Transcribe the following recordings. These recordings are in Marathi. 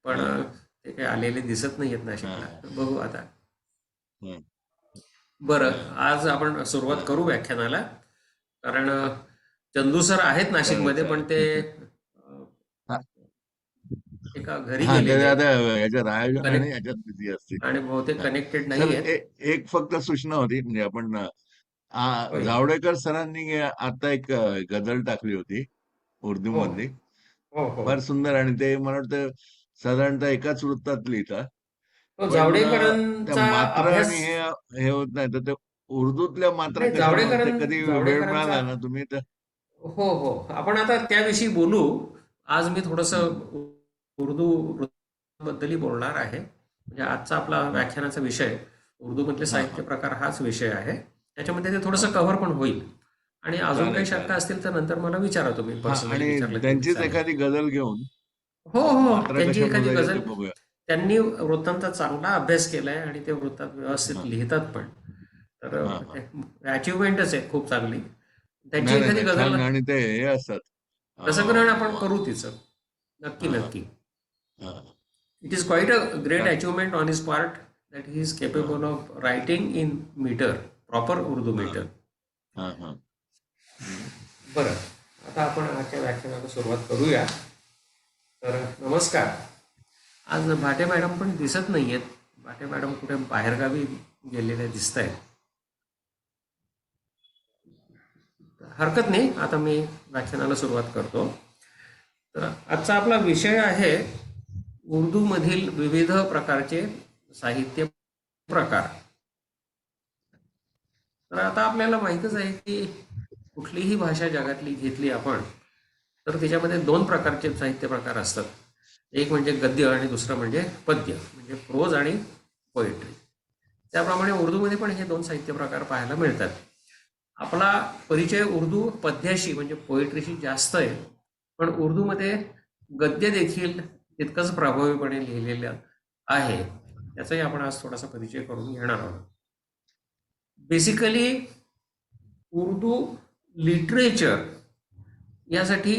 पण हा ते काही आलेले दिसत नाहीयेत हा नाशिकला. तर बघू आता. हा बरं, हा आज आपण सुरुवात हा करू व्याख्यानाला. कारण चंदू सर आहेत चालेल नाशिकमध्ये, पण चालेल ते ठीक आहे. अ, हा एका घरी हा, ते गेलेले आहेत. आता याच्यात आयोजन आणि कनेक्ट याच्यात बिझी असतील. आणि बहुतेक हा. कनेक्टेड नाही सर, आहेत. एक फक्त सूचना होती, म्हणजे आपण होय. जावडेकर सरांनी आता एक गझल टाकली होती उर्दू हो मधली. हो हो. फार सुंदर, आणि ते मला वाटतं साधारणतः एकाच वृत्तात लिहितात. तो पण त्या जावडेकरांचा मात्रा आणि अभ्यास. हे होत नाही, तर ते उर्दूतल्या मात्रा नाही, कशा ते कधी वेळ जावडेकरांचा. मिळाला ना तुम्ही तर. हो हो, आपण आता त्याविषयी बोलू. आज मी थोडंसं हं, उर्दू बद्दलही बोलणार आहे. म्हणजे आजचा आपला हं. व्याख्यानाचा विषय उर्दूमधले हां, साहित्य हां. प्रकार हाच विषय आहे. त्याच्यामध्ये ते थोडंसं हां. कव्हर पण होईल. आणि अजून काही चालेल, शंका चालेल. असतील तर नंतर मला विचारा, तुम्ही हां, पर्सनली आणि विचारलं तरी त्यांचीच चालेल. एखादी गझल घेऊन हो हो, मात्रा त्यांची कशा एखादी मोजायच्या गझल. ते बघूया. त्यांनी वृत्तांचा चांगला अभ्यास केलाय आणि ते वृत्तात व्यवस्थित हां, लिहितात पण. तर हां, हां. अचिव्हमेंटच आहे खूप चांगली. त्यांची नाही, नाही, एखादी नाही. गझल छान, आणि ते हे असतात. रसग्रहण आपण हां, करू तिचं. नक्की हां, नक्की. हां. It is quite a great चालेल. achievement on his part that he is हां, capable of writing in meter, proper Urdu हां, meter. हां, हां. बरं, आता आपण आजच्या व्याख्यानाला सुरुवात करूया. तर नमस्कार. आज भाटे मॅडम पण दिसत नाहीयेत. भाटे मॅडम कुठे बाहेरगावी गेलेल्या दिसत आहेत. हरकत नाही, आता मी व्याख्यानाला सुरुवात करतो. तर आजचा आपला विषय आहे उर्दूमधील विविध प्रकारचे साहित्य प्रकार. तर आता आपल्याला माहीतच आहे की कुठलीही भाषा जगातली घेतली आपण, तर त्याच्यामध्ये दोन प्रकारचे साहित्य प्रकार असतात. एक म्हणजे गद्य आणि दुसरं म्हणजे पद्य, म्हणजे प्रोज आणि पोएट्री. त्याप्रमाणे उर्दूमध्ये पण हे दोन साहित्य प्रकार पाहायला मिळतात. आपला परिचय उर्दू पद्याशी म्हणजे पोएट्रीशी जास्त आहे, पण उर्दूमध्ये गद्य देखील तितकंच प्रभावीपणे लिहिलेलं आहे. याचाही आपण आज थोडासा परिचय करून घेणार आहोत. बेसिकली उर्दू लिटरेचर यासाठी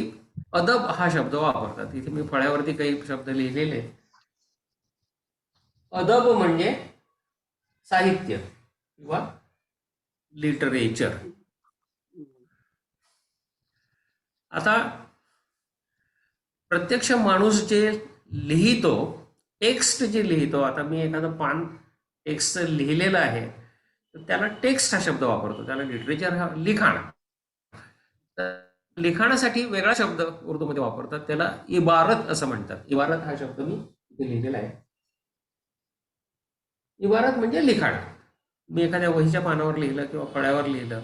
अदब हा शब्द वापरतात. इथे मी फळ्यावरती काही शब्द लिहिलेले. अदब म्हणजे साहित्य किंवा लिटरेचर. आता प्रत्यक्ष माणूस जे लिहितो, टेक्स्ट जे लिहितो, आता मी एखादं पान टेक्स्ट लिहिलेलं आहे, तर त्याला टेक्स्ट हा शब्द वापरतो. त्याला लिटरेचर हा लिखाण. तर लिखाणासाठी वेगळा शब्द उर्दूमध्ये वापरतात, त्याला इबारत असं म्हणतात. इबारत हा शब्द मी इथे लिहिलेला आहे. इबारत म्हणजे लिखाण. मी एखाद्या वहीच्या पानावर लिहिलं किंवा फळ्यावर लिहिलं,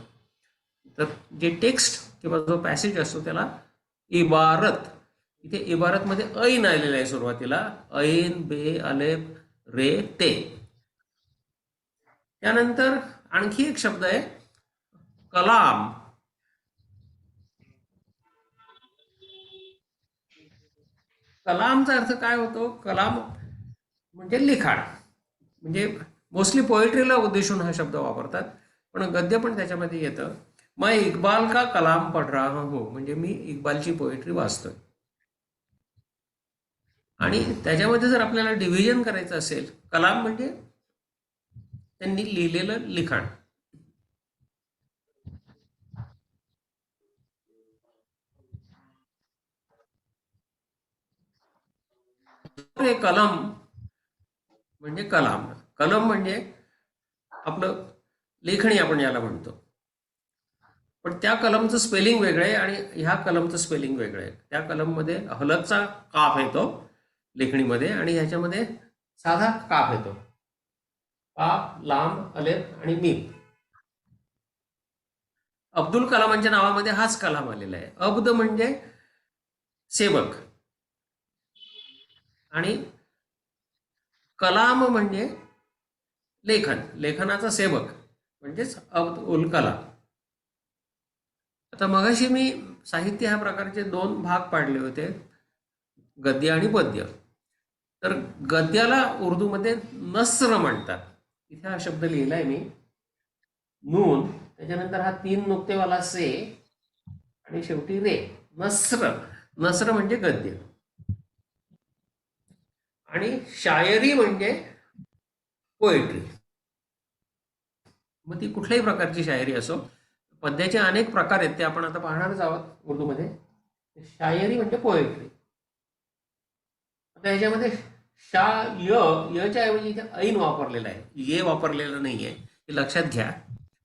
तर जे टेक्स्ट किंवा जो पॅसेज असतो त्याला इबारत. इथे इबारतमध्ये ऐन आलेला आहे सुरुवातीला. ऐन, बे, अलेफ, रे, ते. त्यानंतर आणखी एक शब्द आहे कलाम. कलामचा अर्थ काय होतो? कलाम म्हणजे लिखाण. म्हणजे मोस्टली पोएट्रीला उद्देशून हा शब्द वापरतात, पण गद्य पण त्याच्यामध्ये येतं. मैं इक्बाल का कलाम पढ़ रहा हूं, म्हणजे मी इक्बालची पोएट्री वाचतोय. आणि त्याच्यामध्ये जर आपल्याला डिव्हिजन करायचं असेल, कलाम म्हणजे त्यांनी लिहिलेलं लिखाण. कलम म्हणजे कलाम. कलम म्हणजे आपलं लेखणी आपण याला म्हणतो. पण त्या कलमचं स्पेलिंग वेगळं आहे आणि ह्या कलमचं स्पेलिंग वेगळं आहे. त्या कलममध्ये हलतचा काफ येतो लेखणीमध्ये, आणि ह्याच्यामध्ये साधा काफ येतो. काफ, लांब, अलेफ आणि मीम. अब्दुल कलामांच्या नावामध्ये हाच कलाम आलेला आहे. अब्द म्हणजे सेवक आणि कलाम म्हणजे लेखन, लेखनाचा सेवक म्हणजेच अब्द उल कलाम. आता मगाशी मी साहित्य ह्या प्रकारचे दोन भाग पाडले होते, गद्य आणि पद्य. तर गद्याला उर्दूमध्ये नस्र म्हणतात. इथे हा शब्द लिहिलाय मी, नून, त्याच्यानंतर हा 3 नुक्तेवाला से आणि शेवटी रे. नस्र. नस्र म्हणजे गद्य. आणि शायरी म्हणजे पोएट्री. मग ती कुठल्याही प्रकारची शायरी असो, पद्याचे अनेक प्रकार आहेत, ते आपण आता पाहणारच आहोत उर्दूमध्ये. शायरी म्हणजे पोएट्री. आता ह्याच्यामध्ये शा यच्या ऐवजी इथे ऐन वापरलेला आहे, ये वापरलेलं नाहीये, हे लक्षात घ्या.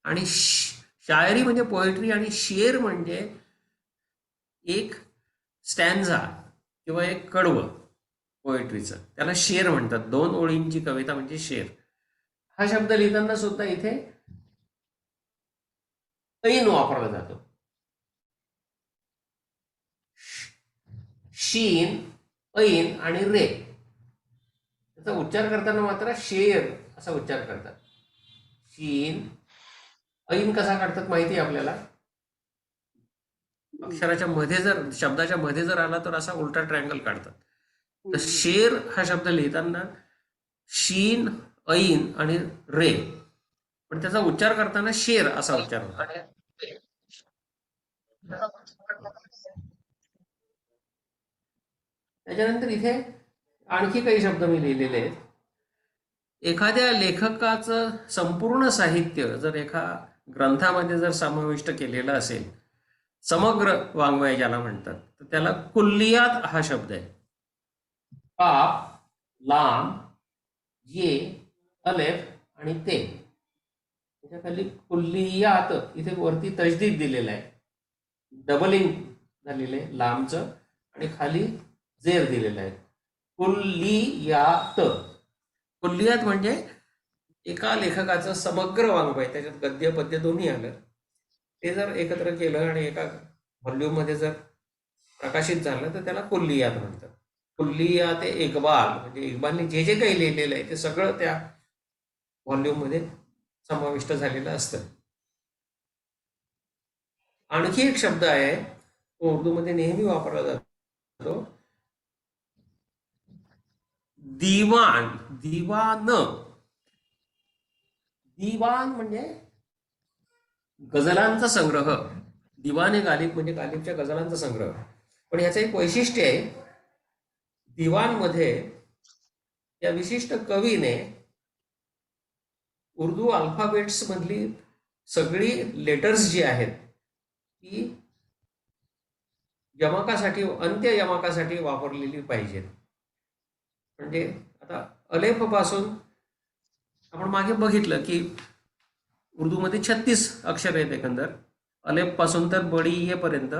आणि शायरी म्हणजे पोएट्री आणि शेर म्हणजे एक स्टॅन्झा किंवा एक कडवं पोएट्रीचं, त्याला शेर म्हणतात. 2 ओळींची कविता म्हणजे शेर. हा शब्द लिहिताना सुद्धा इथे ऐन वापरला जातो. शीन, ऐन आणि रे, त्याचा उच्चार करताना मात्र शेर असा उच्चार करतात. शीन, ऐन कसा काढतात माहिती आहे आपल्याला? अक्षराच्या मध्ये जर, शब्दाच्या मध्ये जर आला तर असा उलटा ट्रायंगल काढतात. तर शेर हा शब्द लिहिताना शीन, ऐन आणि रे, पण त्याचा उच्चार करताना शेर असा उच्चार होतो. त्याच्यानंतर इथे आणखी काही शब्द मी लिहिलेले आहेत. एखाद्या लेखकाचं संपूर्ण साहित्य जर एका ग्रंथामध्ये जर समाविष्ट केलेलं असेल, समग्र वाङ्मय ज्याला म्हणतात, तर त्याला कुल्लियात हा शब्द आहे. काफ, लाम, ये, अलेफ आणि ते, त्याच्याखाली कुल्लियात, इथे वरती तजदीद दिलेलं आहे, डबलिंग झालेलं आहे लामचं, आणि खाली जेर दिलेलं आहे. कुल्लियात. कुल्लियात म्हणजे एका लेखकाचं समग्र वाङ्मय, त्याच्यात गद्य पद्य दोन्ही आलं, ते जर एकत्र केलं आणि एका व्हॉल्यूममध्ये जर प्रकाशित झालं तर त्याला कुल्लियात म्हणतात. कुल्लियात इक्बाल म्हणजे इक्बालने जे जे काही लिहिलेलं आहे ते सगळं त्या व्हॉल्यूममध्ये समाविष्ट झालेलं असतं. आणखी एक शब्द आहे, तो उर्दूमध्ये नेहमी वापरला जातो, दिवाण. दिवान. दिवाण म्हणजे गझलांचा संग्रह. दिवाने गालिब म्हणजे गालिबच्या गझलांचा संग्रह. पण याचं एक वैशिष्ट्य आहे, दिवाणमध्ये या विशिष्ट कवीने उर्दू अल्फाबेट्स मधली सगळी लेटर्स जी आहेत ती यमकासाठी, अंत्य यमकासाठी वापरलेली पाहिजेत. म्हणजे आता अलेफ पासून आपण मागे बघितलं की उर्दूमध्ये 36 अक्षर आहेत एकंदर, अलेफ पासून तर बडी येपर्यंत.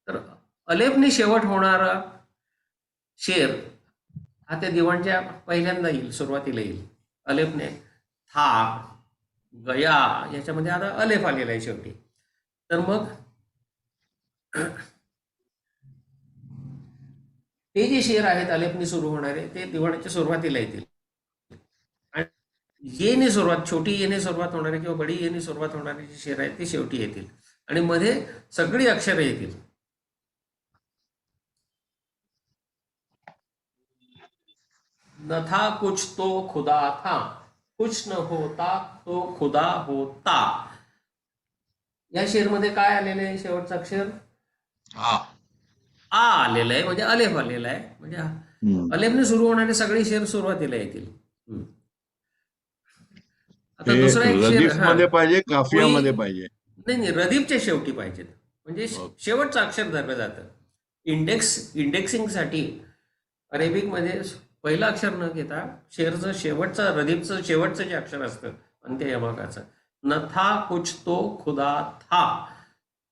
तर अलेफने शेवट होणारा शेर हा त्या दिवाणच्या पहिल्यांदा येईल, सुरुवातीला येईल. अलेफने था, गया याच्यामध्ये आता अलेफ आलेला आहे शेवटी. तर मग ते जे शेर आहेत अलेफने सुरू होणारे ते दिवाणाच्या सुरुवातीला येतील. आणि येने सुरुवात, छोटी येने सुरुवात होणारे किंवा बडी येने सुरुवात होणारे जे शेर आहेत ते शेवटी येतील, आणि मध्ये सगळी अक्षरे येतील. न था कुछ तो खुदा था, कुछ न होता तो खुदा होता. या शेरमध्ये काय आलेलं आहे? शेवटचं अक्षर आ आलेलं आहे, म्हणजे अलेफ आलेला आहे. म्हणजे अलेफने सुरू होणारे सगळे शेर सुरुवातीला येतील. आता ते दुसरा एक शेर, रदीफ मध्ये पाहिजे, काफियामध्ये पाहिजे? नाही, रदीफच्या शेवटी पाहिजेत, म्हणजे शेवटचं अक्षर धरलं जातं. इंडेक्सिंगसाठी अरेबिकमध्ये पहिलं अक्षर न घेता शेरचं शेवटचं, रदीफचं शेवटचं जे अक्षर असतं अंत्य यमकाचं, न था कुछ तो खुदा था,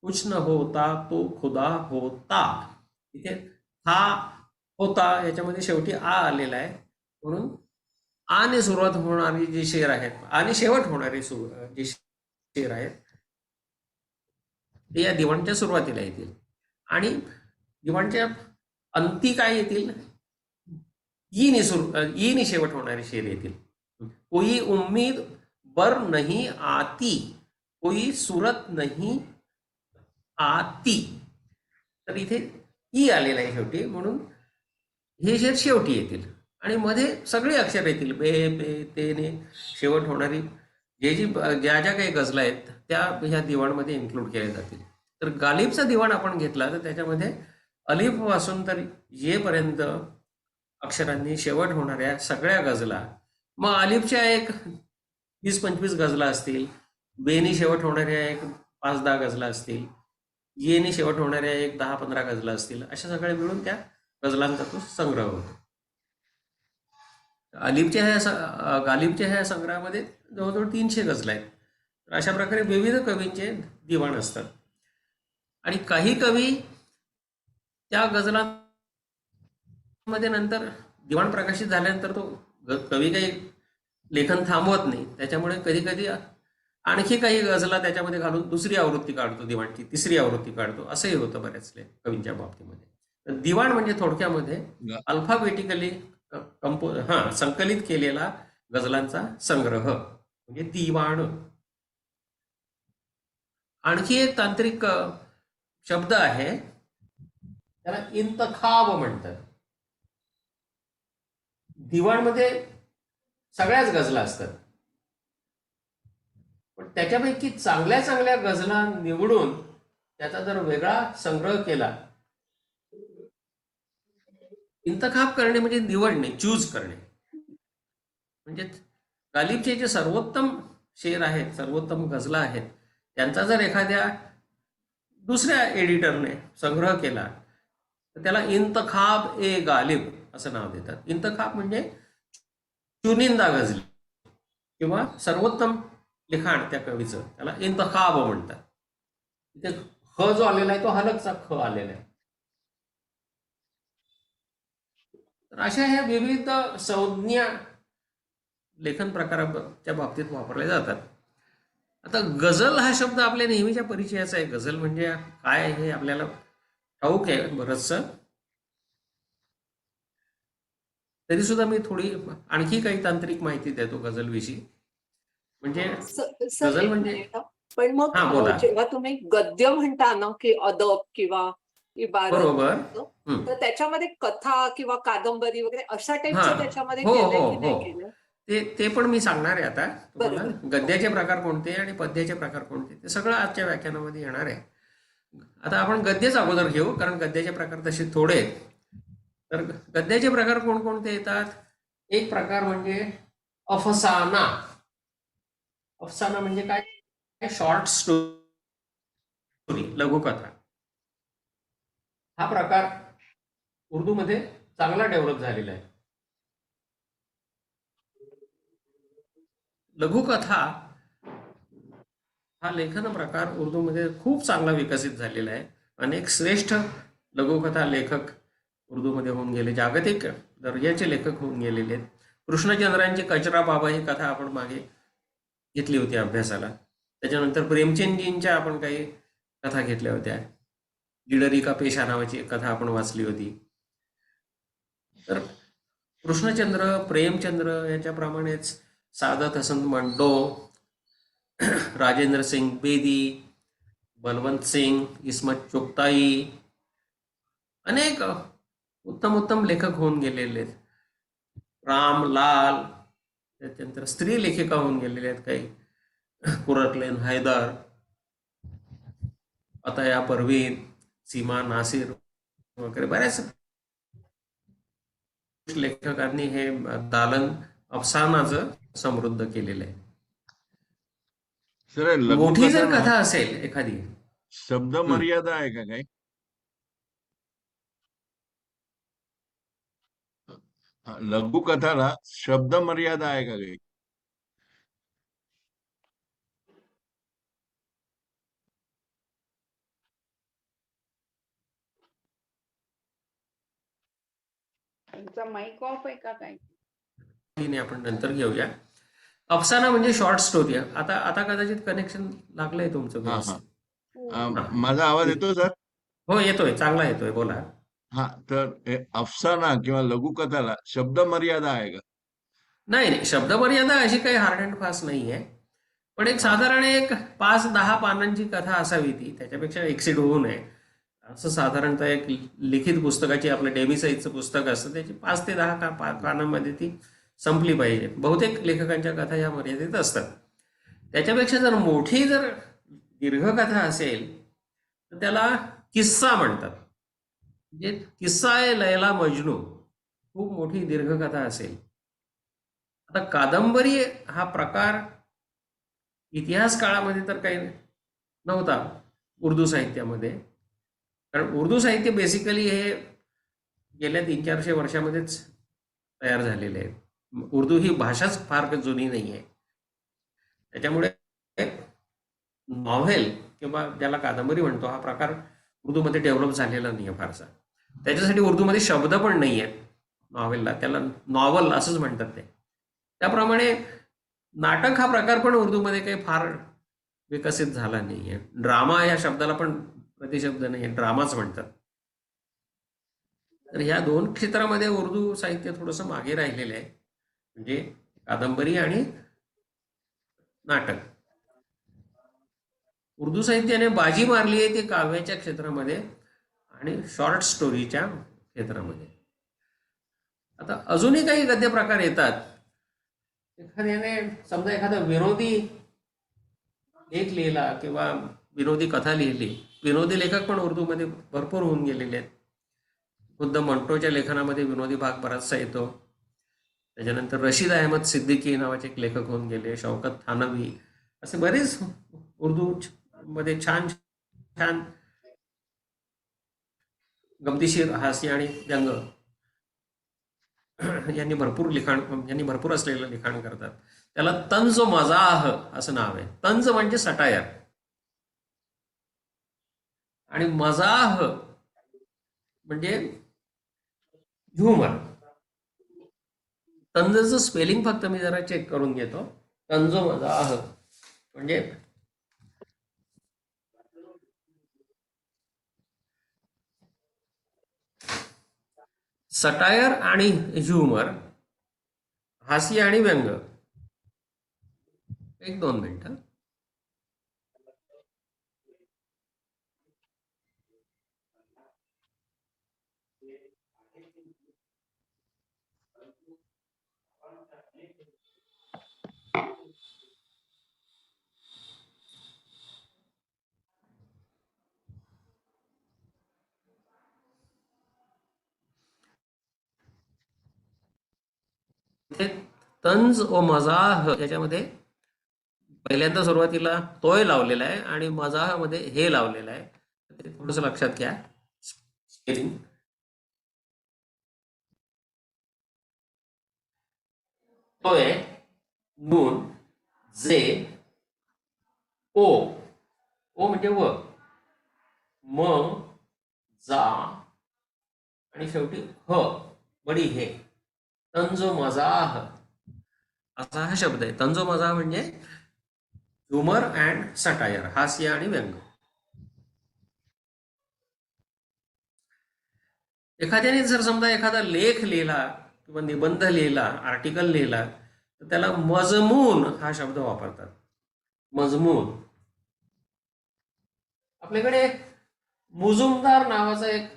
कुछ न होता तो खुदा होता. इथे था होता याच्यामध्ये शेवटी आ आलेला आहे, म्हणून आने सुरुवात होणारी जी शेर आहेत आणि शेवट होणारे जे शेर आहेत ते या दिवाणच्या सुरुवातीला येतील. आणि दिवाणच्या अंती काय येतील? ईने शेवट होणारे शेर येतील. कोई उम्मीद बर नहीं आती, कोई सूरत नहीं आती. तर इथे ई आलेला आहे शेवटी, म्हणून हे शेर शेवटी येतील. आणि मध्ये सगळी अक्षर येतील, बे पे तेने शेवट होणारी ज्या ज्या काही गझला आहेत त्या ह्या दिवाणमध्ये इन्क्लूड केल्या जातील. तर गालिबचा दिवाण आपण घेतला तर त्याच्यामध्ये अलिफ पासून तर ये पर्यंत अक्षरांनी शेवट होणाऱ्या सगळ्या गझला, मग अलिफच्या एक 20-25 गझला असतील, बेनी शेवट होणाऱ्या एक 5-10 गझला असतील, येनी शेवट होणाऱ्या एक 10-15 गझला असतील, अशा सगळ्या मिळून त्या गझलांचा तो संग्रह होतो. गालिबच्या ह्या संग्रहामध्ये जवळजवळ 300 गझला आहेत. तर अशा प्रकारे विविध कवींचे दिवाण असतात. आणि काही कवी त्या गझलांमध्ये नंतर दिवाण प्रकाशित झाल्यानंतर तो कवी काही लेखन थांबवत नाही. त्याच्यामुळे कधी कधी आणखी काही गझला त्याच्यामध्ये घालून दुसरी आवृत्ती काढतो, दिवाणची तिसरी आवृत्ती काढतो. असंही होतं बऱ्याच कवींच्या बाबतीमध्ये. तर दिवाण म्हणजे थोडक्यामध्ये अल्फाबेटिकली संकलित केलेला गझलांचा संग्रह म्हणजे दिवाण. आणखी एक तांत्रिक शब्द आहे, त्याला इंतखाब म्हणतात. दिवाणमध्ये सगळ्याच गझला असतात, पण त्याच्यापैकी चांगल्या चांगल्या गझला निवडून त्याचा जर वेगळा संग्रह केला. इंतखाब करणे म्हणजे निवडणे, चूज करणे. म्हणजे गालिबचे जे सर्वोत्तम शेर आहेत, सर्वोत्तम गझला आहेत, त्यांचा जर एखाद्या दुसऱ्या एडिटरने संग्रह केला तर त्याला इंतखाब ए गालिब असं नाव देतात. इंतखाब म्हणजे चुनिंदा गझली किंवा सर्वोत्तम लिखाण त्या कवीचं, त्याला इंतखाब म्हणतात. तिथे ख जो आलेला आहे तो हलकचा ख आलेला आहे. तर अशा ह्या विविध संज्ञा लेखन प्रकाराच्या बाबतीत वापरल्या जातात. आता गझल हा शब्द आपल्या नेहमीच्या परिचयाचा आहे. गझल म्हणजे काय हे आपल्याला ठाऊक आहे बरंचसं. तरी सुद्धा मी थोडी आणखी काही तांत्रिक माहिती देतो गझलविषयी. म्हणजे सर गझल एक म्हणजे मिनिट हा. पण मग बोला. जेव्हा तुम्ही गद्य म्हणता ना की अदब किंवा इबारत, बरोबर. तर त्याच्यामध्ये कथा किंवा कादंबरी वगैरे अशा टाईपचं त्याच्यामध्ये हो केलंय हो की नाही हो केलं? ते पण मी सांगणार आहे आता तुम्हाला. बरोबर. गद्याचे प्रकार कोणते आणि पद्याचे प्रकार कोणते ते सगळं आजच्या व्याख्यानामध्ये येणार आहे. आता आपण गद्यच अगोदर घेऊ, कारण गद्याचे प्रकार तसे थोडे आहेत. तर गद्याचे प्रकार कोणकोणते येतात? एक प्रकार म्हणजे अफसाना. अफसाना म्हणजे काय? शॉर्ट स्टोरी, लघुकथा. हा प्रकार उर्दूमध्ये चांगला डेव्हलप झालेला आहे. लघुकथा हा लेखन प्रकार उर्दूमध्ये खूप चांगला विकसित झालेला आहे. अनेक श्रेष्ठ लघुकथा लेखक उर्दूमध्ये होऊन गेले, जागतिक दर्जाचे लेखक होऊन गेलेले आहेत. कृष्णचंद्रांची कचरा बाबा ही कथा आपण मागे घेतली होती अभ्यासाला. त्याच्यानंतर प्रेमचंदजींच्या आपण काही कथा घेतल्या होत्या. गिडरी का पेशा नावाची एक कथा आपण वाचली होती. तर कृष्णचंद्र, प्रेमचंद्र याच्याप्रमाणेच सादत हसन मंटो, राजेंद्र सिंग बेदी, बलवंत सिंग, इस्मत चुगताई, अनेक उत्तम उत्तम लेखक होऊन गेलेले आहेत. रामलाल, त्याच्यानंतर स्त्री लेखिका होऊन गेलेल्या आहेत काही, कुरटलेन हैदर, अतया परवीन, सीमा नासिर वगैरे बऱ्याच लेखकांनी हे दालन अफसानाचं समृद्ध केलेलं आहे. सर मोठी जर लघुकथा कथा असेल एखादी, शब्द मर्यादा आहे का काही? लघुकथाला शब्द मर्यादा आहे का काही? तुमचा माईक ऑफ आहे का काय? आपण नंतर घेऊया. अफसाना म्हणजे शॉर्ट स्टोरी. आता कदाचित कनेक्शन लागलंय तुमचं व्यवस्थित. माझा आवाज येतो सर? हो येतोय, चांगला येतोय, बोला. तर अफसाना किंवा लघुकथाला शब्द मर्यादा आहे का? नाही, शब्द मर्यादा अशी काही हार्ड अँड फास्ट नाही आहे. पण एक साधारण एक 5-10 पानांची कथा असावी, ती त्याच्यापेक्षा एक्सिड होऊ नये. असं साधारणतः एक लिखित पुस्तकाची, आपलं डेमी साईजचं पुस्तक असतं, त्याची 5 ते 10 पानांमध्ये ती संपली पाहिजे. बहुतेक लेखकांच्या कथा या मर्यादित असतात. त्याच्यापेक्षा जर मोठी जर दीर्घकथा असेल तर त्याला किस्सा म्हणतात. म्हणजे किस्सा आहे लैला मजनू, खूप मोठी दीर्घकथा असेल. आता कादंबरी हा प्रकार इतिहास काळामध्ये तर काही नव्हता उर्दू साहित्यामध्ये. कारण उर्दू साहित्य बेसिकली हे गेल्या 300-400 वर्षामध्येच तयार झालेले आहे. उर्दू ही भाषाच फार जुनी नाही आहे. त्याच्यामुळे नॉव्हेल किंवा ज्याला कादंबरी म्हणतो हा प्रकार उर्दूमध्ये डेव्हलप झालेला नाही आहे फारसा. त्याच्यासाठी उर्दूमध्ये शब्द पण नाही आहेत नॉव्हेलला, त्याला नॉव्हल असंच म्हणतात ते. त्याप्रमाणे नाटक हा प्रकार पण उर्दूमध्ये काही फार विकसित झाला नाही आहे. ड्रामा या शब्दाला पण प्रतिशब्द नाही आहे, ड्रामाच म्हणतात. तर ह्या दोन क्षेत्रामध्ये उर्दू साहित्य थोडंसं मागे राहिलेलं आहे, म्हणजे कादंबरी आणि नाटक. उर्दू साहित्याने बाजी मारली आहे ती काव्याच्या क्षेत्रामध्ये आणि शॉर्ट स्टोरीच्या क्षेत्रामध्ये. आता अजूनही काही गद्य प्रकार येतात. एखाद्याने समजा एखादा विनोदी लेख लिहिला किंवा विनोदी कथा लिहिली. विनोदी लेखक पण उर्दूमध्ये भरपूर होऊन गेलेले आहेत. खुद्द मंटोच्या लेखनामध्ये विनोदी भाग बराचसा येतो. त्याच्यानंतर रशीद अहमद सिद्दीकी नावाचे एक लेखक होऊन गेले, शौकत थानवी, असे बरेच उर्दू मध्ये छान छान गमतीशीर हास्य आणि व्यंग यांनी भरपूर असलेलं लिखाण करतात. त्याला तंज मजाह असं नाव आहे. तंज म्हणजे सटायर आणि मजाह म्हणजे ह्युमर. तंजचं स्पेलिंग फक्त मी जरा चेक करून घेतो. तंज मजाह म्हणजे सटायर आणि ह्युमर, हास्य आणि व्यंग. 1-2 मिनिटं. तंज व मजाह याच्यामध्ये पहिल्यांदा सुरुवातीला तोय लावलेला आहे आणि मजाह मध्ये हे लावलेलं आहे. ते थोडंसं लक्षात घ्या स्पेलिंग. तोय, नून, जे, ओ, ओ म्हणजे व, म, जा आणि शेवटी ह, बडी हे. तंजो मजाह असा हा शब्द आहे. तंजो मजाह म्हणजे ह्युमर अँड सटायर, हास्य आणि व्यंग. एखाद्याने जर समजा एखादा लेख लिहिला किंवा निबंध लिहिला, आर्टिकल लिहिला, तर त्याला मजमून हा शब्द वापरतात. मजमून. आपल्याकडे मुजुमदार नावाचा एक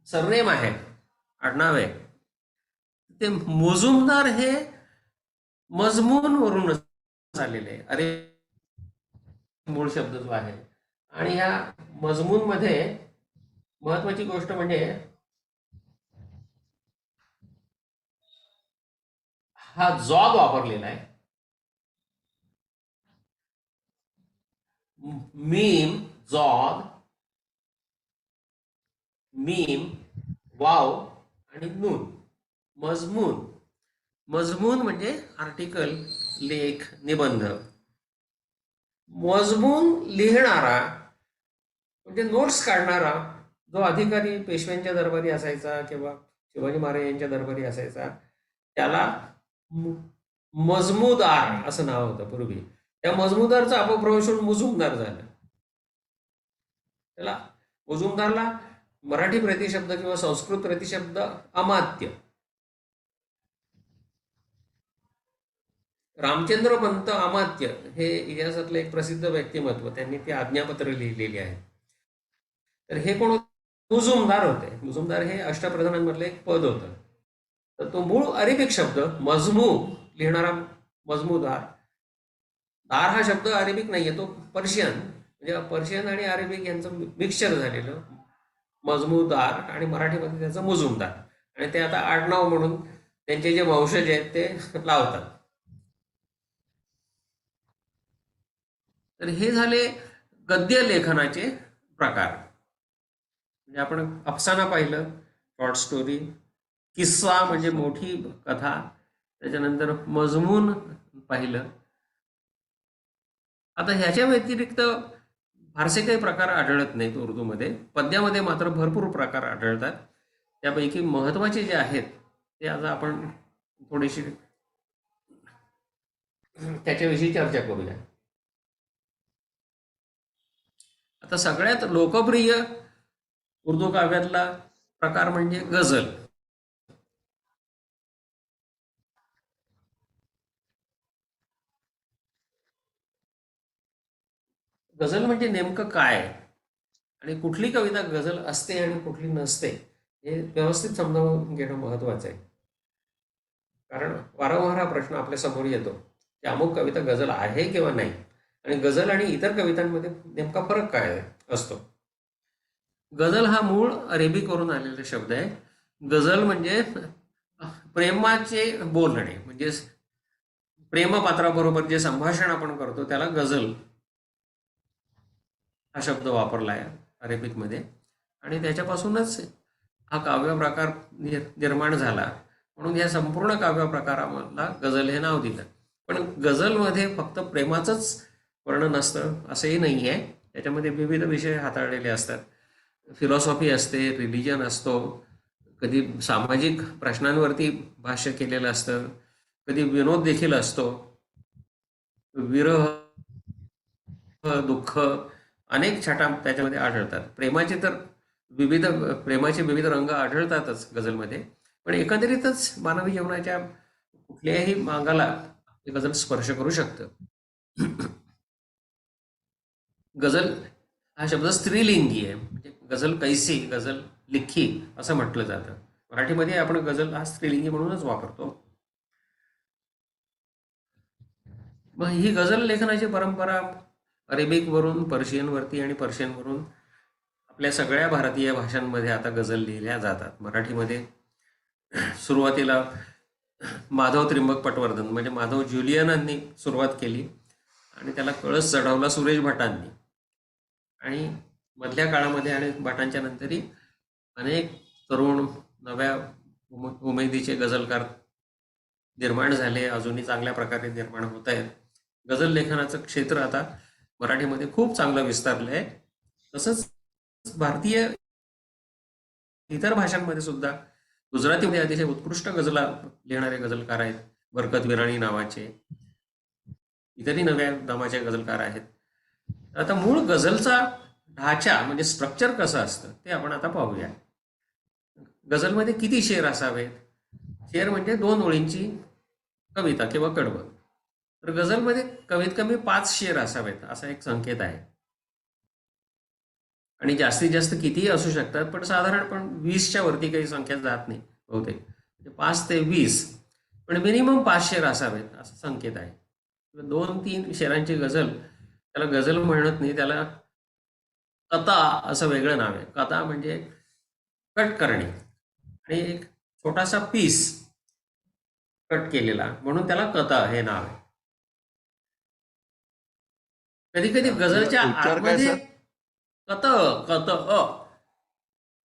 सरनेम आहे, आडनाव आहे. ते मुजुमदार हे मजमून वरून आलेले आहे. अरे मूळ शब्द जो आहे. आणि ह्या मजमून मध्ये महत्वाची गोष्ट म्हणजे हा जॉद वापरलेला आहे. मीम, जॉद, मीम, वाव आणि नून. मजमून. मजमून म्हणजे आर्टिकल, लेख, निबंध. मजमून लिहिणारा म्हणजे नोट्स काढणारा जो अधिकारी पेशव्यांच्या दरबारी असायचा किंवा शिवाजी महाराज यांच्या दरबारी असायचा, त्याला मजमूदार असं नाव होतं पूर्वी. त्या मजमूदारचा अपभ्रंश होऊन मुजुमदार झालं. त्याला मुजुमदारला मराठी प्रतिशब्द किंवा संस्कृत प्रतिशब्द अमात्य. रामचंद्र पंत अमात्य हे इतिहासातलं एक प्रसिद्ध व्यक्तिमत्व. त्यांनी ती आज्ञापत्र लिहिलेली आहे. तर हे कोण? मुजुमदार होते. मुजुमदार हे अष्टप्रधानांमधलं एक पद होतं. तर तो मूळ अरेबिक शब्द मजमू लिहिणारा मजमूदार. दार हा शब्द अरेबिक नाहीये, तो पर्शियन, म्हणजे पर्शियन आणि अरेबिक यांचं मिक्सचर झालेलं मजमूदार आणि मराठीमध्ये त्याचं मुजुमदार. आणि ते आता आडनाव म्हणून त्यांचे जे वंशज आहेत ते लावतात. तर हे झाले गद्य लेखनाचे प्रकार. म्हणजे आपण अफसाना पाहिलं, शॉर्ट स्टोरी, किस्सा म्हणजे मोठी कथा, त्याच्यानंतर मजमून पाहिलं. आता ह्याच्या व्यतिरिक्त फारसे काही प्रकार आढळत नाहीत उर्दूमध्ये. पद्यामध्ये मात्र भरपूर प्रकार आढळतात. त्यापैकी महत्वाचे जे आहेत ते आता आपण थोडीशी त्याच्याविषयी चर्चा करूया. आता सगळ्यात लोकप्रिय उर्दू काव्यातला प्रकार म्हणजे गझल. गझल म्हणजे नेमकं काय आणि कुठली कविता गझल असते आणि कुठली नसते हे व्यवस्थित समजावून घेणं महत्वाचं आहे. कारण वारंवार हा प्रश्न आपल्या समोर येतो की अमुक कविता गझल आहे किंवा नाही, आणि गझल आणि इतर कवितांमध्ये नेमका फरक काय असतो. गझल हा मूळ अरेबिकवरून आलेला शब्द आहे. गझल म्हणजे प्रेमाचे बोलणे, म्हणजे प्रेमपात्राबरोबर जे संभाषण आपण करतो त्याला गझल हा शब्द वापरला आहे अरेबिकमध्ये, आणि त्याच्यापासूनच हा काव्य प्रकार निर्माण झाला. म्हणून या संपूर्ण काव्य प्रकाराला गझल हे नाव दिलं. पण गझलमध्ये फक्त प्रेमाचंच वर्णन असतं असंही नाही आहे. त्याच्यामध्ये विविध विषय हाताळलेले असतात. फिलॉसॉफी असते, रिलिजन असतो, कधी सामाजिक प्रश्नांवरती भाष्य केलेलं असतं, कधी विनोद देखील असतो, विरह, दुःख, अनेक छटा त्याच्यामध्ये आढळतात. प्रेमाचे विविध रंग आढळतातच गझलमध्ये. पण एकंदरीतच मानवी जीवनाच्या कुठल्याही मार्गाला हे गझल स्पर्श करू शकतं. गझल हा शब्द स्त्रीलिंगी आहे. म्हणजे गझल कैसी, गझल लिखी असं म्हटलं जातं. मराठीमध्ये आपण गझल हा स्त्रीलिंगी म्हणूनच वापरतो. मग ही गझल लेखनाची परंपरा अरेबिकवरून पर्शियनवरती आणि पर्शियनवरून आपल्या सगळ्या भारतीय भाषांमध्ये आता गझल लिहिल्या जातात. मराठीमध्ये सुरुवातीला माधव त्रिंबक पटवर्धन म्हणजे माधव ज्युलियनांनी सुरुवात केली आणि त्याला कळस चढवला सुरेश भटांनी, आणि मधल्या काळामध्ये आणि भटांच्या नंतरही अनेक तरुण नव्या उमेदीचे गझलकार निर्माण झाले, अजूनही चांगल्या प्रकारे निर्माण होत आहेत. गझल लेखनाचं क्षेत्र आता मराठीमध्ये खूप चांगलं विस्तारलं आहे. तसंच भारतीय इतर भाषांमध्ये सुद्धा गुजरातीमध्ये अतिशय उत्कृष्ट गझला लिहिणारे गझलकार आहेत, बरकत विराणी नावाचे. इतरही नव्या नावाचे गझलकार आहेत. आता मूळ गझलचा ढाचा म्हणजे स्ट्रक्चर कसं असतं ते आपण आता पाहूया. गझलमध्ये किती शेर असावेत? शेर म्हणजे 2 ओळींची कविता किंवा कडवं. तर गझलमध्ये कमीत कमी 5 शेर असावेत असा एक संकेत आहे. आणि जास्तीत जास्त कितीही असू शकतात, पण साधारण 20च्या वरती काही संख्या जात नाही बहुतेक. 5 ते 20, पण मिनिमम 5 शेर असावेत असा संकेत आहे. 2-3 शेरांची गझल, त्याला गझल म्हणत नाही, त्याला कथा असं वेगळं नाव आहे. कथा म्हणजे कट करणे, आणि एक छोटासा पीस कट केलेला म्हणून त्याला कथा हे नाव आहे. कधी कधी गझलच्या उच्चार काय आतमध्ये सर? कत कत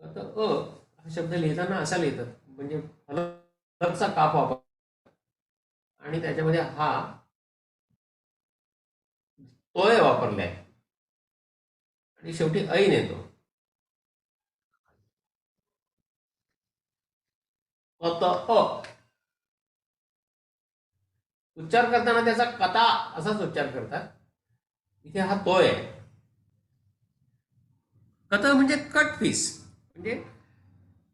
कत हा शब्द लिहिताना असा लिहितात, म्हणजे हलकचा काप वापर आणि त्याच्यामध्ये हा तोय वापरलाय आणि शेवटी ऐन येतो. कत उच्चार करताना त्याचा कथा असाच उच्चार करतात. इथे हा तोय आहे. कथा म्हणजे कट पीस. म्हणजे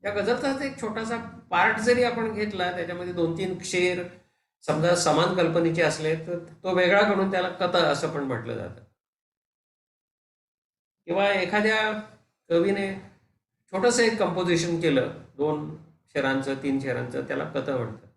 त्या गझलचाच एक छोटासा पार्ट जरी आपण घेतला, त्याच्यामध्ये 2-3 शेर समजा समान कल्पनेचे असले तर तो वेगळा करून त्याला कथा असं पण म्हटलं जातं. किंवा एखाद्या कवीने छोटंसं एक कंपोजिशन केलं 2 शेरांचं 3 शेरांचं, त्याला कथा म्हणतात.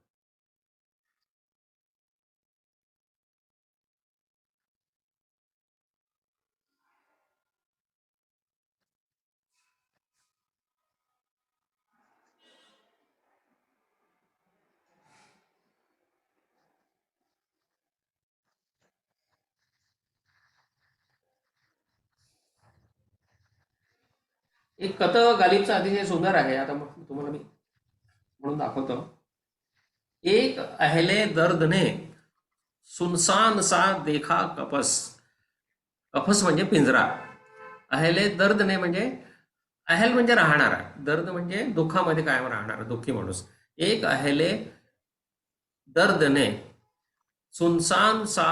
एक कथ गालिबचा अतिशय सुंदर आहे. आता मग तुम्हाला मी म्हणून दाखवतो. एक अहले दर्द ने सुनसान सा देखा कपस. कफस म्हणजे पिंजरा. अहले दर्द ने म्हणजे अहल म्हणजे राहणारा, दर्द म्हणजे दुःखामध्ये कायम राहणारा दुःखी माणूस. एक अहले दर्द ने सुनसान सा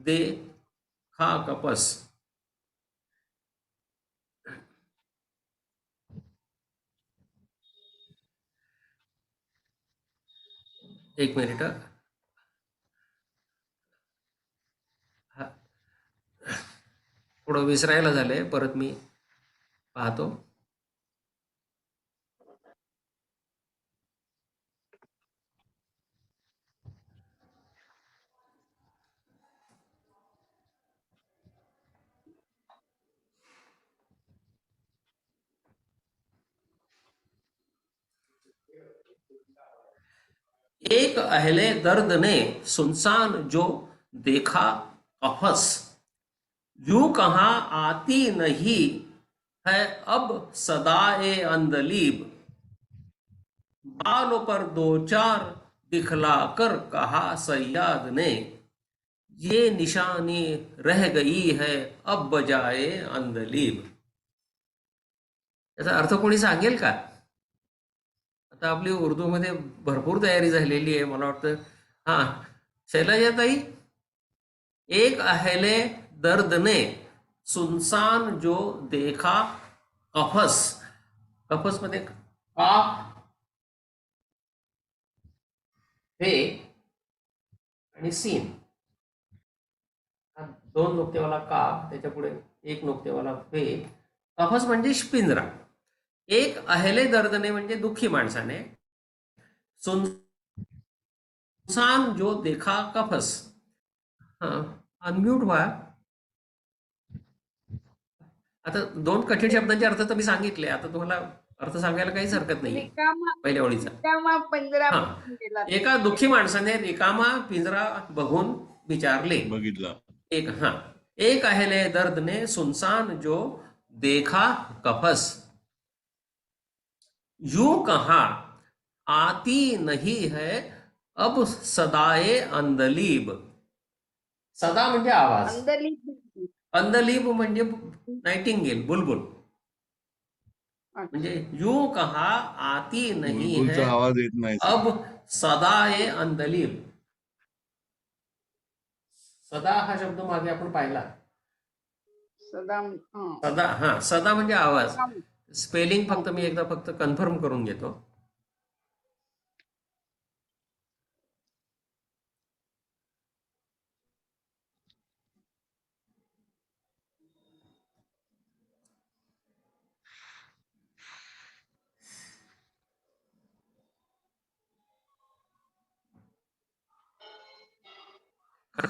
देखा कपस. एक मिनिट. हा, थोडं विसरायला झालंय, परत मी पाहतो. एक अहले दर्द ने सुनसान जो देखा कफस. यूं कहाँ आती नहीं है अब सदाए अंदलीब. बालों पर दो चार दिखलाकर कहा सैयाद ने, ये निशानी रह गई है अब बजाए अंदलीब. याचा अर्थ कोणी सांगेल का? आता आपली उर्दूमध्ये भरपूर तयारी झालेली आहे, मला वाटतं. हा, शैलजाताई. एक अहले दर्द ने सुनसान जो देखा कफस. कफस मध्ये का, फे आणि सीन, हा दोन नुक्तेवाला का, त्याच्या पुढे एक नुक्तेवाला फे. कफस म्हणजे पिंजरा. एक अहले दर्दने म्हणजे दुःखी माणसाने, सुनसान जो देखा कफस. हा, अनम्यूट व्हा. आता दोन कठीण शब्दांचे अर्थ तर मी सांगितले, आता तुम्हाला अर्थ सांगायला काहीच हरकत नाही रिकामा पहिल्या ओळीचा. रिकामा पिंजरा हा, बघून गेला. एका दुःखी माणसाने रिकामा पिंजरा बघून विचारले. बघितला. एक अहले दर्द ने सुनसान जो देखा कफस. यूं कहा आती नहीं है अब सदाए अंदलीब. सदा म्हणजे आवाज, अंदरली अंदलीब म्हणजे नाइटिंगेल, बुलबुल. म्हणजे यूं कहा आती नहीं है बुलबुलचा आवाज येत नाही. अब सदाए अंदलीब. सदा हा शब्द मागे आपण पाहिला. सदा सदा, हा, सदा म्हणजे आवाज. स्पेलिंग फक्त मी एकदा फक्त कन्फर्म करून घेतो.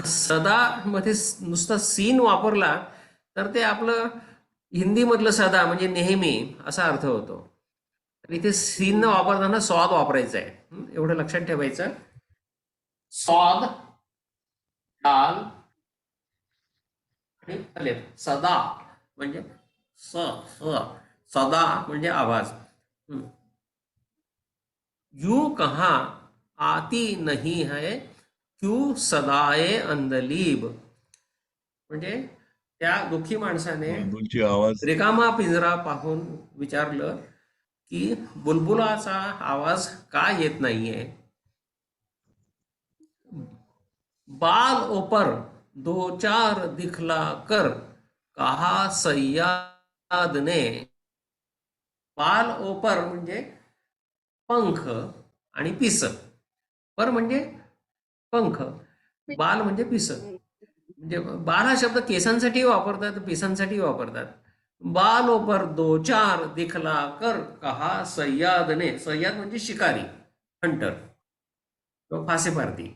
सदा मध्ये नुसता सीन वापरला तर ते आपलं हिंदी मधलं सदा म्हणजे नेहमी असा अर्थ होतो. तर इथे सीन न वापरताना स्वाद वापरायचा आहे. एवढं लक्षात ठेवायचं. स्वाद, डाल आणि अलेफ. सदा म्हणजे सदा म्हणजे आवाज. यूं कहा आती नहीं है क्यू सदाए अंदलीब. म्हणजे त्या दुःखी माणसाने बुलबुलची आवाज रिकामा पिंजरा पाहून विचारलं की बुलबुलाचा आवाज का येत नाहीये. बाल ओपर दो चार दिखला कर कहा सय्याद ने. बाल ओपर म्हणजे पंख आणि पिस. पर म्हणजे पंख, बाल म्हणजे पिस. म्हणजे बाल हा शब्द केसांसाठी वापरतात, पिसांसाठी वापरतात. बालों पर दो चार दिखला कर कहा सय्याद ने. सय्याद म्हणजे शिकारी, हंटर किंवा फासेपारती.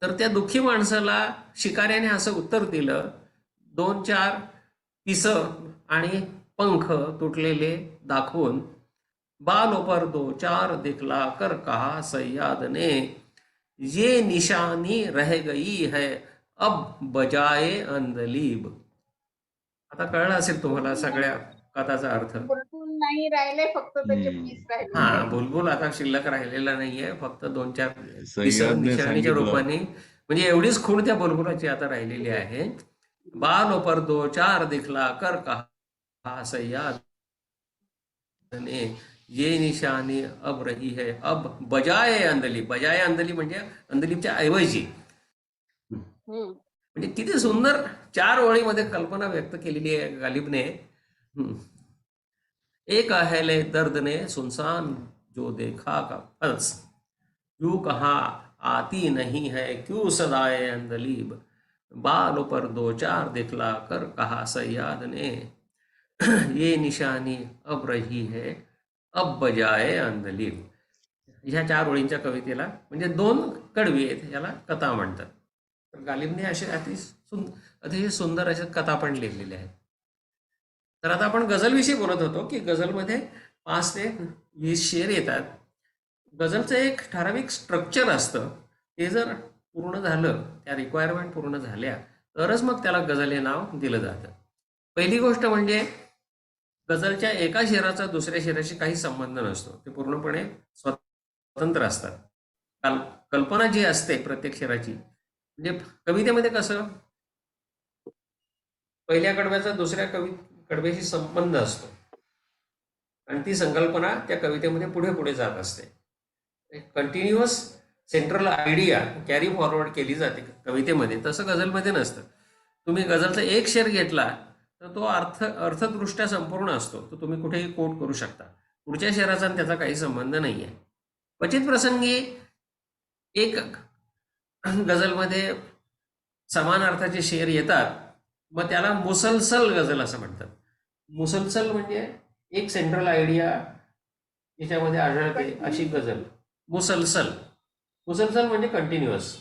तर त्या दुःखी माणसाला शिकाऱ्याने असं उत्तर दिलं, दोन चार पिस आणि पंख तुटलेले दाखवून. बालों पर दो चार दिखला कर कहा सय्याद ने, ये निशानी रह गई है अब बजाए अंदलीब. आता कळलं असेल तुम्हाला सगळ्या कथाचा अर्थ. बुलबुल नाही राहिले, फक्त त्याचे हम्म. पीस राहिलेले हा, आहे. बुलबुल आता शिल्लक राहिलेला नाहीये, फक्त 2-4 सह्याद्रीने निशाणीच्या सांगितलं. रूपाने. म्हणजे एवढीच खूण त्या बुलबुलाची आता राहिलेली आहे. बालो पर 2-4 दिखला कर कहा सह्याद ने, ये निशानी अब रही है अब बजाए अंदली. बजाए अंदली म्हणजे अंदलीच्या ऐवजी. हम्म. म्हणजे किती सुंदर 4 ओळीमध्ये कल्पना व्यक्त केलेली आहे गालिबने. हम्म. एक अहले दर्द ने सुनसान जो देखा का फल्स, यूं कहाँ आती नहीं है क्यों सदाए अंदलीब, बालों पर 2-4 दिखला कर कहा सयाद ने, ये निशानी अब रही है अब बजाए अंदलीब. ह्या 4 ओळींच्या कवितेला म्हणजे 2 कडवी आहेत, याला कथा म्हणतात. तर गालिबने असे अतिशय सुंदर अशा कथा पण लिहिलेल्या आहेत. तर आता आपण गझलविषयी बोलत होतो की गझलमध्ये 5 ते 20 शेर येतात. गझलचं एक ठराविक स्ट्रक्चर असतं. ते जर पूर्ण झालं, त्या रिक्वायरमेंट पूर्ण झाल्या, तरच मग त्याला गझल हे नाव दिलं जातं. पहिली गोष्ट म्हणजे गझलच्या एका शेराचा दुसऱ्या शेराशी काही संबंध नसतो. ते पूर्णपणे स्वतंत्र असतात. कल्पना जी असते प्रत्येक शेराची, म्हणजे कवितेमध्ये कसं पहिल्या कडव्याचा दुसऱ्या कडव्याशी संबंध असतो आणि ती संकल्पना त्या कवितेमध्ये पुढे पुढे जात असते. Continuous central idea carry forward केली जाते कवितेमध्ये. तसं गझलमध्ये नसतं. तुम्ही गझलचा एक शेर घेतला तर तो अर्थदृष्ट्या संपूर्ण असतो. तो तुम्ही कुठेही कोट करू शकता. पुढच्या शेराचा आणि त्याचा काही संबंध नाही आहे. क्वचित प्रसंगी एक गझलमध्ये समान अर्थाचे शेर येतात, मग त्याला मुसलसल गझल असं म्हणतात. मुसलसल म्हणजे एक सेंट्रल आयडिया याच्यामध्ये आढळते अशी गझल. मुसलसल मुसलसल म्हणजे कंटिन्युअस.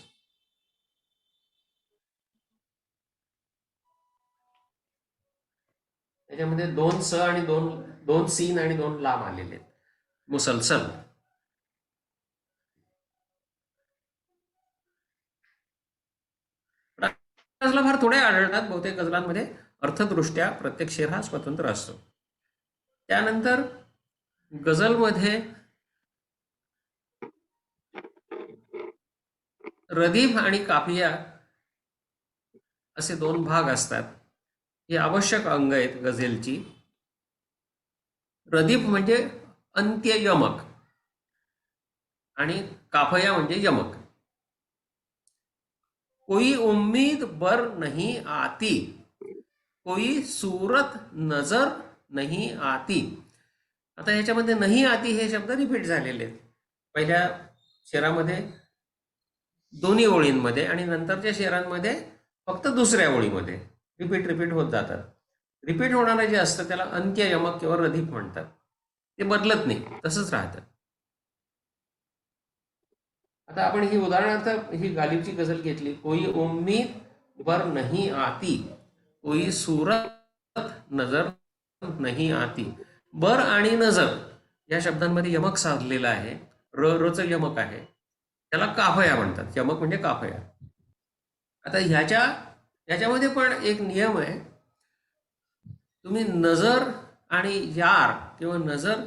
त्याच्यामध्ये 2 स आणि 2 सीन आणि 2 लांब आलेले आहेत. मुसलसल. गझला फार थोडे आढळतात. बहुतेक गझलांमध्ये अर्थदृष्ट्या प्रत्येक शेर हा स्वतंत्र असतो. त्यानंतर गझलमध्ये रदीफ आणि काफिया असे 2 भाग असतात. हे आवश्यक अंग आहेत गझलची. रदीफ म्हणजे अंत्य यमक आणि काफिया म्हणजे यमक. कोई उम्मीद बर नहीं आती, कोई सूरत नजर नहीं आती. आता ह्याच्यामध्ये नाही आती हे शब्द रिपीट झालेले आहेत. पहिल्या शेरामध्ये दोन्ही ओळींमध्ये आणि नंतरच्या शेरांमध्ये फक्त दुसऱ्या ओळीमध्ये रिपीट होत जातात. रिपीट होणारं जे असतं त्याला अंत्य यमक किंवा रदीफ म्हणतात. ते बदलत नाही, तसंच राहतं. आता आपण ही उदाहरणार्थ ही गालिबची गझल घेतली. कोई उम्मीद बर नहीं आती, कोई सूरत नजर नहीं आती. बर आणि नजर या शब्दांमध्ये यमक साधलेलं आहे. रचं यमक आहे. त्याला काफया म्हणतात. यमक म्हणजे काफया. आता ह्याच्यामध्ये पण एक नियम आहे. तुम्ही नजर आणि यार किंवा नजर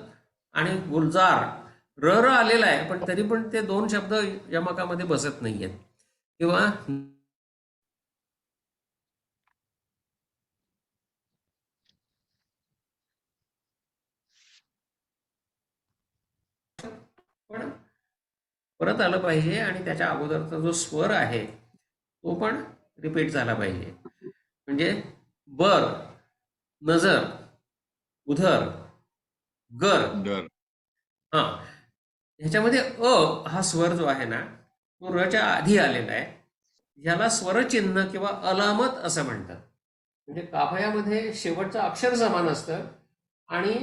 आणि गुलजार र आलेला आहे, पण तरी पण ते 2 शब्द यमकामध्ये बसत नाहीयेत. किंवा पण परत आलं पाहिजे आणि त्याच्या अगोदरचा जो स्वर आहे तो पण रिपीट झाला पाहिजे. म्हणजे बर, नजर, उधर, गर. हा, ह्याच्यामध्ये अ हा स्वर जो आहे ना तो रच्या आधी आलेला आहे. ह्याला स्वरचिन्ह किंवा अलामत असं म्हणतात. म्हणजे काफयामध्ये शेवटचं अक्षर समान असतं आणि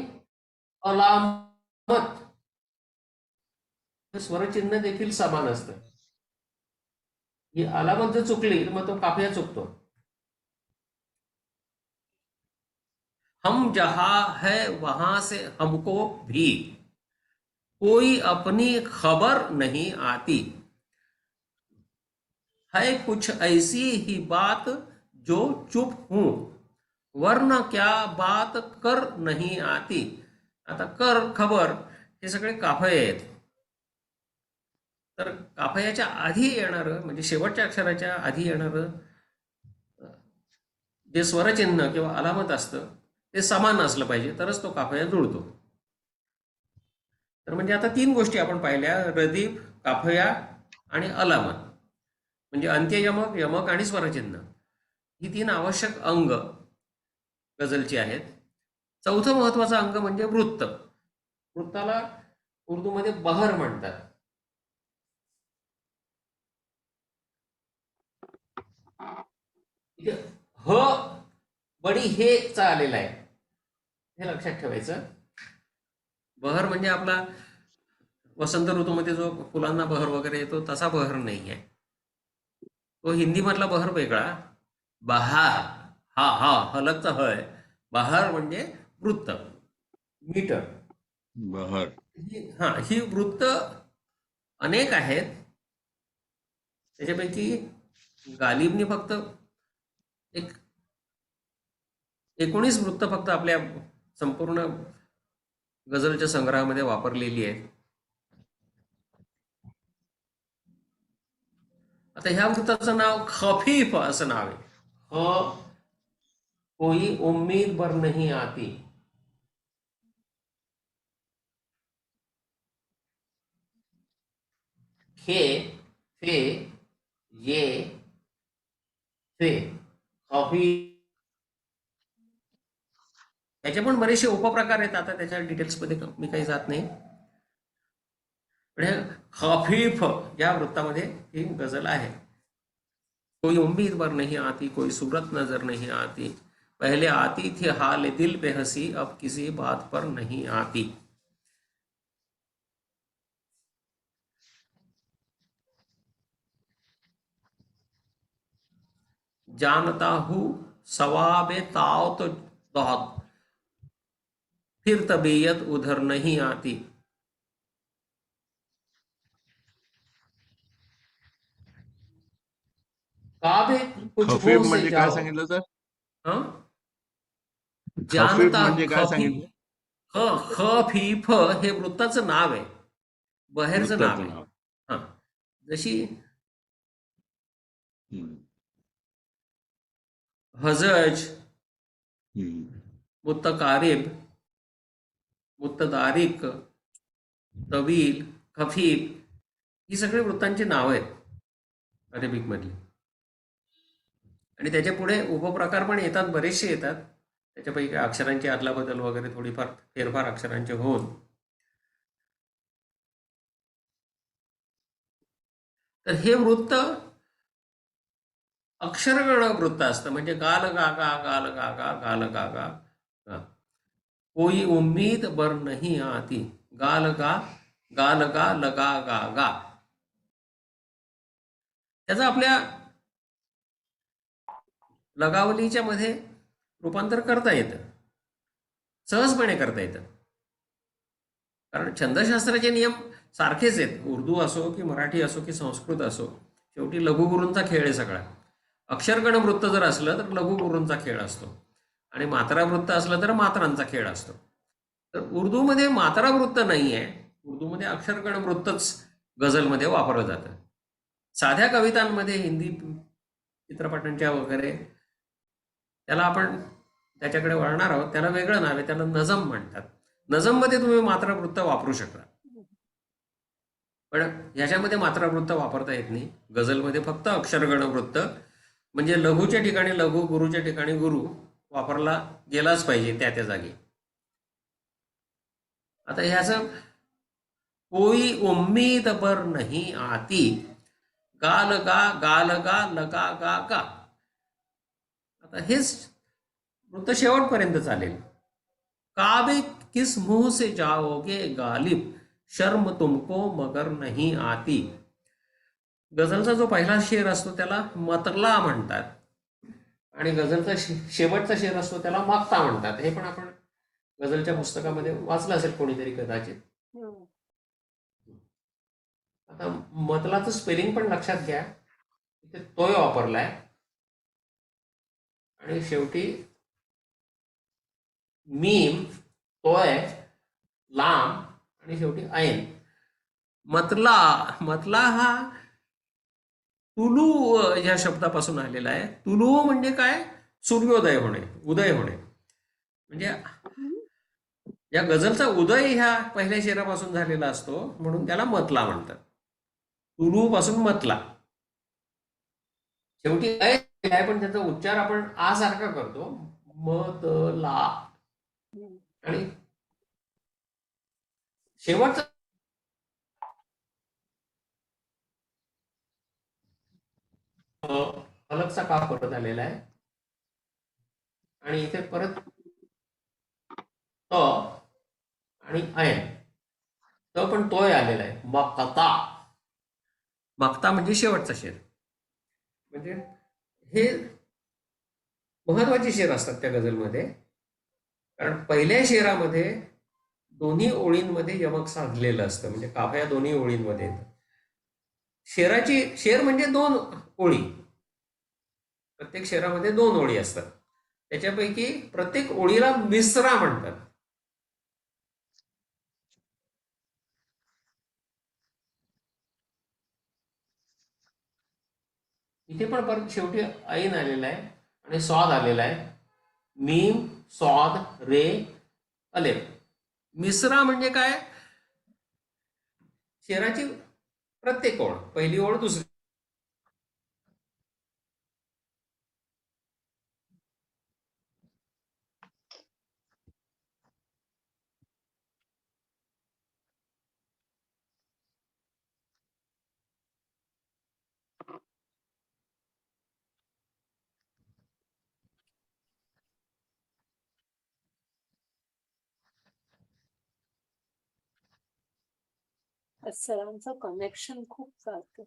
अलामत स्वरचिन्ह देखील समान असतं. ही अलामत जर चुकली मग तो काफिया चुकतो. हम जहां है वहां से हमको भी कोई अपनी खबर नहीं आती. है कुछ ऐसी ही बात जो चुप हूं, वरना क्या बात कर नहीं आती. आता कर, खबर हे सगळे काफये आहेत. तर काफयाच्या आधी येणारं म्हणजे शेवटच्या अक्षराच्या आधी येणारं जे स्वरचिन्ह किंवा अलामत असतं ते समान असलं पाहिजे, तरच तो काफया जुळतो. तर म्हणजे आता 3 गोष्टी आपण पाहिल्या: रदीफ, काफया आणि अलामत. म्हणजे अंत्ययमक, यमक आणि स्वरचिन्ह ही 3 आवश्यक अंग गझलची आहेत. चौथं महत्वाचं अंग म्हणजे वृत्त. वृत्ताला उर्दूमध्ये बहर म्हणतात. इथे ह बडी हे चा आलेला आहे, हे लक्षात ठेवायचं. बहर म्हणजे आपला वसंत ऋतूमध्ये जो फुलांना बहर वगैरे येतो तसा बहर नाही आहे. तो हिंदी मधला बहर वेगळा. बहार, हा हा हलकचा ह आहे. बहार म्हणजे वृत्त, मीटर. बहर. ही वृत्त अनेक आहेत. त्याच्यापैकी गालिबने फक्त एक 19 वृत्त फक्त आपल्या संपूर्ण गझलच्या संग्रहामध्ये वापरलेली आहेत. आता ह्या वृत्ताचं नाव खफीफ असं नाव आहे. कोई उम्मीद बर नहीं आती. खे, फे, ये, फे, खफीफ. याचे पण बरेचसे उपप्रकार आहेत. आता त्याच्या डिटेल्समध्ये मी काही जात नाही. पण खफीफ या वृत्तामध्ये ही गझल आहे. कोई उम्मीद बर नहीं आती, कोई सूरत नजर नहीं आती, पहले आती थी हाल दिल पे हंसी, अब किसी बात पर नहीं आती. जानता हूं सवाबे ताव तो बहुत, फिर तबीयत उधर नहीं आती. काबे कुछ खफीफ मुंह से म्हणजे काय जाओ. सांगितलं सर? हाँ? खफीफ जानता म्हणजे काय खफी सांगितलं? खफीफ हे वृत्ताचं नाव आहे, बहेरचं नाव वृत्ताचं आहे. नाव. हा, जशी हम्म. हजज, हम्म. मुतकारिब, मुतदारिक, तवील, खफीफ ही सगळी वृत्तांची नावं आहेत अरेबिक मधली. आणि त्याच्या पुढे उपप्रकार पण येतात, बरेचसे येतात. त्याच्यापैकी अक्षरांची अदलाबदल वगैरे थोडीफार फेरफार अक्षरांचे होऊन. तर हे वृत्त अक्षरगण वृत्त असतं. म्हणजे गाल गा गा गाल गा गा गाल गा गा गा. कोई उम्मीद बर नहीं आती, गाल गा गाल गा लगा गा गा. त्याचं आपल्या लगावलीच्या मध्ये रूपांतर करता येतं, सहजपणे करता येतं. कारण छंदशास्त्राचे नियम सारखेच आहेत. उर्दू असो की मराठी असो की संस्कृत असो, शेवटी लघुगुरूंचा खेळ आहे सगळा. अक्षरगण वृत्त जर असलं तर लघुगुरूंचा खेळ असतो, आणि मात्रा वृत्त असलं तर मात्रांचा खेळ असतो. तर उर्दूमध्ये मात्रा वृत्त नाही आहे. उर्दूमध्ये अक्षरगण वृत्तच गझलमध्ये वापरलं जातं. साध्या कवितांमध्ये, हिंदी चित्रपटांच्या वगैरे, त्याला आपण त्याच्याकडे वळणार आहोत. त्याला वेगळं नाव आहे, त्याला नजम म्हणतात. नजममध्ये तुम्ही मात्रावृत्त वापरू शकता, पण ह्याच्यामध्ये मात्रावृत्त वापरता येत नाही. गझलमध्ये फक्त अक्षरगण वृत्त, म्हणजे लघुच्या ठिकाणी लघु, गुरुच्या ठिकाणी गुरु वापरला गेलाच पाहिजे त्या त्या जागी. आता ह्याचं कोई उम्मीद पर नहीं आती, गाल गा गाल गा लगा गा गा. आता हेच वृत्त शेवटपर्यंत चालेल. काबे किस मुंह से जाओगे गालिब, शर्म तुमको मगर नहीं आती. गझलचा जो पहिला शेर असतो त्याला मतला म्हणतात, आणि गझलचा शेवटचा शेर असतो त्याला मागता म्हणतात. हे पण आपण गझलच्या पुस्तकामध्ये वाचलं असेल कोणीतरी कदाचित. आता मतलाचं स्पेलिंग पण लक्षात घ्या. इथे तोय वापरलाय आणि शेवटी मीम, तोय, लाम आणि शेवटी ऐन. मतला मतला हा तुलू या शब्दापासून आलेला आहे. तुलू म्हणजे काय? सूर्योदय होणे, उदय होणे. म्हणजे या गझलचा उदय ह्या पहिल्या शेरापासून झालेला असतो, म्हणून त्याला मतला म्हणतात. तुलू पासून मतला. शेवटी ऐ आहे, पण त्याचा उच्चार आपण आ सारखा करतो, मतला. आणि शेवटचा अलगचा का परत आलेला आहे आणि इथे परत त आणि ऐन. त पण तोय आलेला आहे. मक्ता. मक्ता म्हणजे शेवटचा शेर. म्हणजे हे महत्वाचे शेर असतात त्या गझलमध्ये, कारण पहिल्या शेरामध्ये दोन्ही ओळींमध्ये यमक साधलेलं असतं, म्हणजे काफया दोन्ही ओळींमध्ये येतं. शेर म्हणजे 2 ओळी. प्रत्येक शेरामध्ये 2 ओळी असतात. त्याच्यापैकी प्रत्येक ओळीला मिसरा म्हणतात. इथे पण परत शेवटी ऐन आलेला आहे आणि स्वाद आलेला आहे. मीम, स्वाद, रे, अलेफ. मिसरा म्हणजे काय? शेराची प्रत्येक ओळ, पहिली ओळ, दुसरी. सरांचं कनेक्शन खूप चालतं.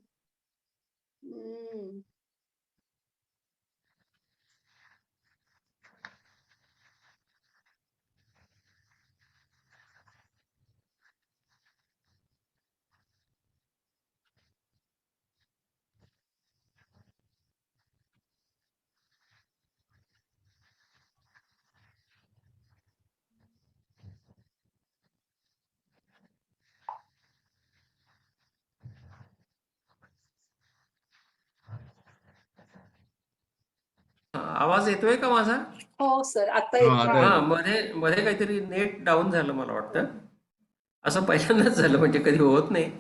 आवाज येतोय का माझा? हो सर, आता हा, येतो. आता हा, येतो. मध्ये मध्ये काहीतरी नेट डाऊन झालं मला वाटतं. असं पहिल्यांदाच झालं, म्हणजे कधी होत नाही.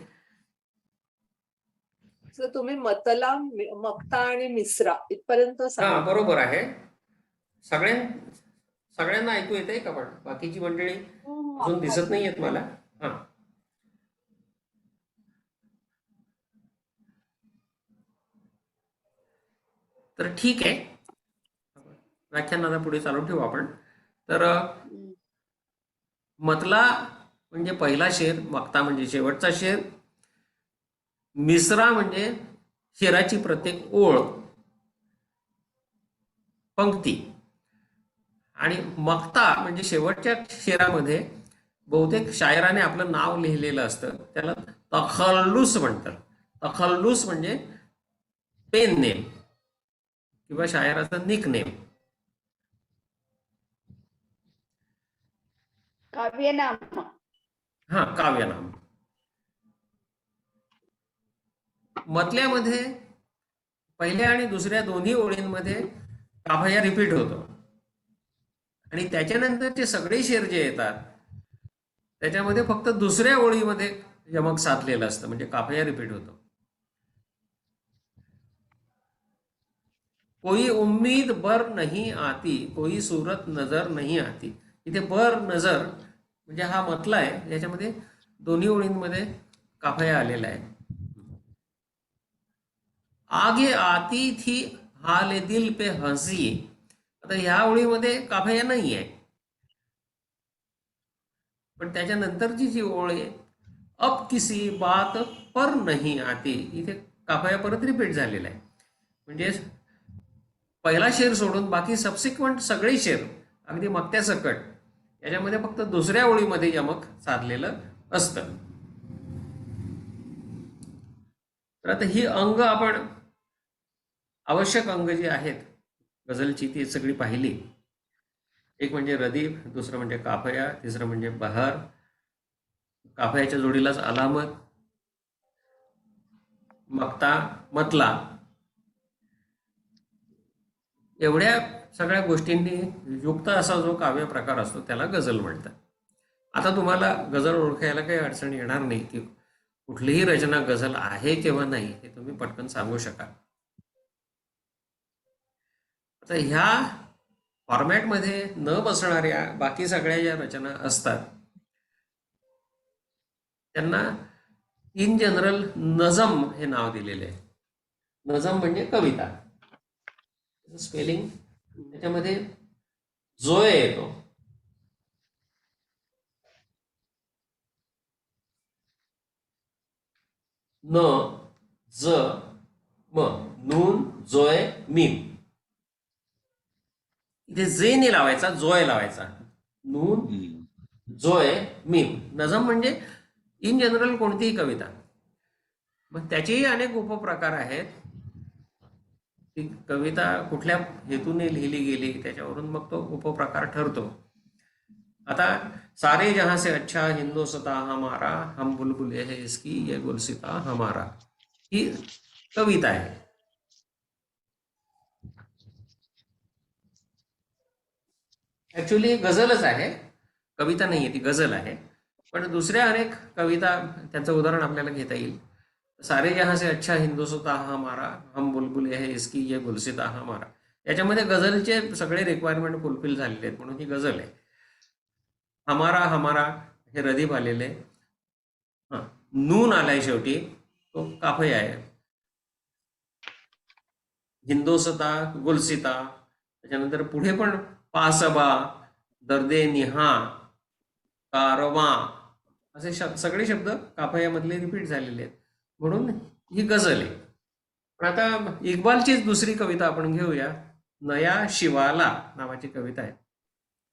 सर तुम्ही मतला, मक्ता आणि मिसरा इथपर्यंत हा, सांगा. बरोबर आहे. सगळ्यांना ऐकू येतंय का? पण बाकीची मंडळी अजून दिसत नाहीयेत मला. हा, तर ठीक आहे, व्याख्यान आता पुढे चालू ठेवू आपण. तर मतला म्हणजे पहिला शेर, मक्ता म्हणजे शेवटचा शेर, मिसरा म्हणजे शेराची प्रत्येक ओळ, पंक्ती, आणि मक्ता म्हणजे शेवटच्या शेरामध्ये बहुतेक शायराने आपलं नाव लिहिलेलं असतं, त्याला तखल्लुस म्हणतात. तखल्लुस म्हणजे पेन नेम किंवा शायराचं निक नेम. काव्यनाम. हा, काव्यनाम. मतल्यामध्ये पहिल्या आणि दुसऱ्या दोन्ही ओळींमध्ये काफया रिपीट होतो आणि त्याच्यानंतरचे सगळे शेर जे येतात त्याच्यामध्ये फक्त दुसऱ्या ओळीमध्ये यमक साधलेलं असतं, म्हणजे काफया रिपीट होतो. कोई उम्मीद बर नहीं आती, कोई सूरत नजर नहीं आती. इथे बर नजर म्हणजे हा मतला आहे, याच्यामध्ये दोन्ही ओळींमध्ये काफया आलेला आहे. आगे आती थी हाले दिल पे हंसी. आता ह्या ओळीमध्ये काफया नाही आहे, पण त्याच्यानंतरची जी ओळ आहे, अब किसी बात पर नहीं आती, इथे काफया परत रिपीट झालेला आहे. म्हणजे पहिला शेर सोडून बाकी सबसिक्वंट सगळे शेर अगदी मक्त्या सकट याच्यामध्ये फक्त दुसऱ्या ओळीमध्ये यमक साधलेलं असतं. तर आता ही अंग आपण आवश्यक अंग जी आहेत गझलची ती सगळी पाहिली. एक म्हणजे रदीफ, दुसरं म्हणजे काफया, तिसरं म्हणजे बहार, काफयाच्या जोडीलाच अलामत, मक्ता, मतला, एवढ्या सगळ्या गोष्टींनी युक्त असा जो काव्य प्रकार असतो त्याला गझल म्हणतात. आता तुम्हाला गझल ओळखायला काही अडचण येणार नाही की कुठलीही रचना गझल आहे किंवा नाही हे तुम्ही पटकन सांगू शकाल. आता ह्या फॉर्मॅटमध्ये न बसणाऱ्या बाकी सगळ्या ज्या रचना असतात त्यांना इन जनरल नजम हे नाव दिलेले आहे. नजम म्हणजे कविता. स्पेलिंग त्याच्यामध्ये जोय येतो. न ज म, नून जोय मीम. इथे जे नाही लावायचा, जोय लावायचा. नून जोय मीम. नजम म्हणजे इन जनरल कोणतीही कविता. मग त्याचेही अनेक उपप्रकार आहेत. ती कविता कुठल्या हेतूने लिहिली गेली त्याच्यावरून मग तो उपप्रकार ठरतो. आता सारे जहां से अच्छा हिंदोसता हमारा, हम बुलबुले है इसकी ये गुलसिता हमारा, ही कविता आहे. ऍक्च्युली गझलच आहे, कविता नाहीये, ती गझल आहे. पण दुसऱ्या अनेक कविता त्यांचं उदाहरण आपल्याला घेता येईल. सारे जहां से अच्छा हिंदोसता हमारा, हम बुलबुले है इसकी ये गुलसिता हमारा. याच्यामध्ये गझलचे सगळे रिक्वायरमेंट फुलफिल झालेले आहेत म्हणून ही गझल आहे. हमारा हमारा हे रदीफ आलेले. हा, नून आलाय शेवटी, तो काफय आहे. हिंदोसता, गुलसिता, त्याच्यानंतर पुढे पण पासबा, दर्दे निहा, कारवा असे सगळे शब्द काफयामधले रिपीट झालेले आहेत म्हणून ही गझल आहे. पण आता इक्बालचीच दुसरी कविता आपण घेऊया. नया शिवाला नावाची कविता आहे.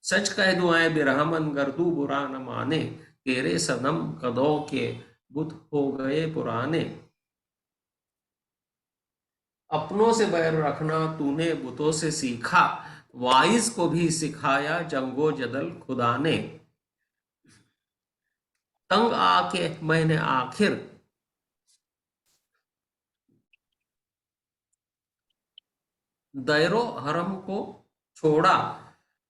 सच कह दुआएं बिरहमन गर्दू बुरा न माने, तेरे सनम कदों के बुत हो गए पुराने, अपनों से बैर रखना तूने बुतों से सीखा, वाइज को भी सिखाया जंगो जदल खुदा ने, तंग आके मैंने आखिर दैरो हरम को छोड़ा,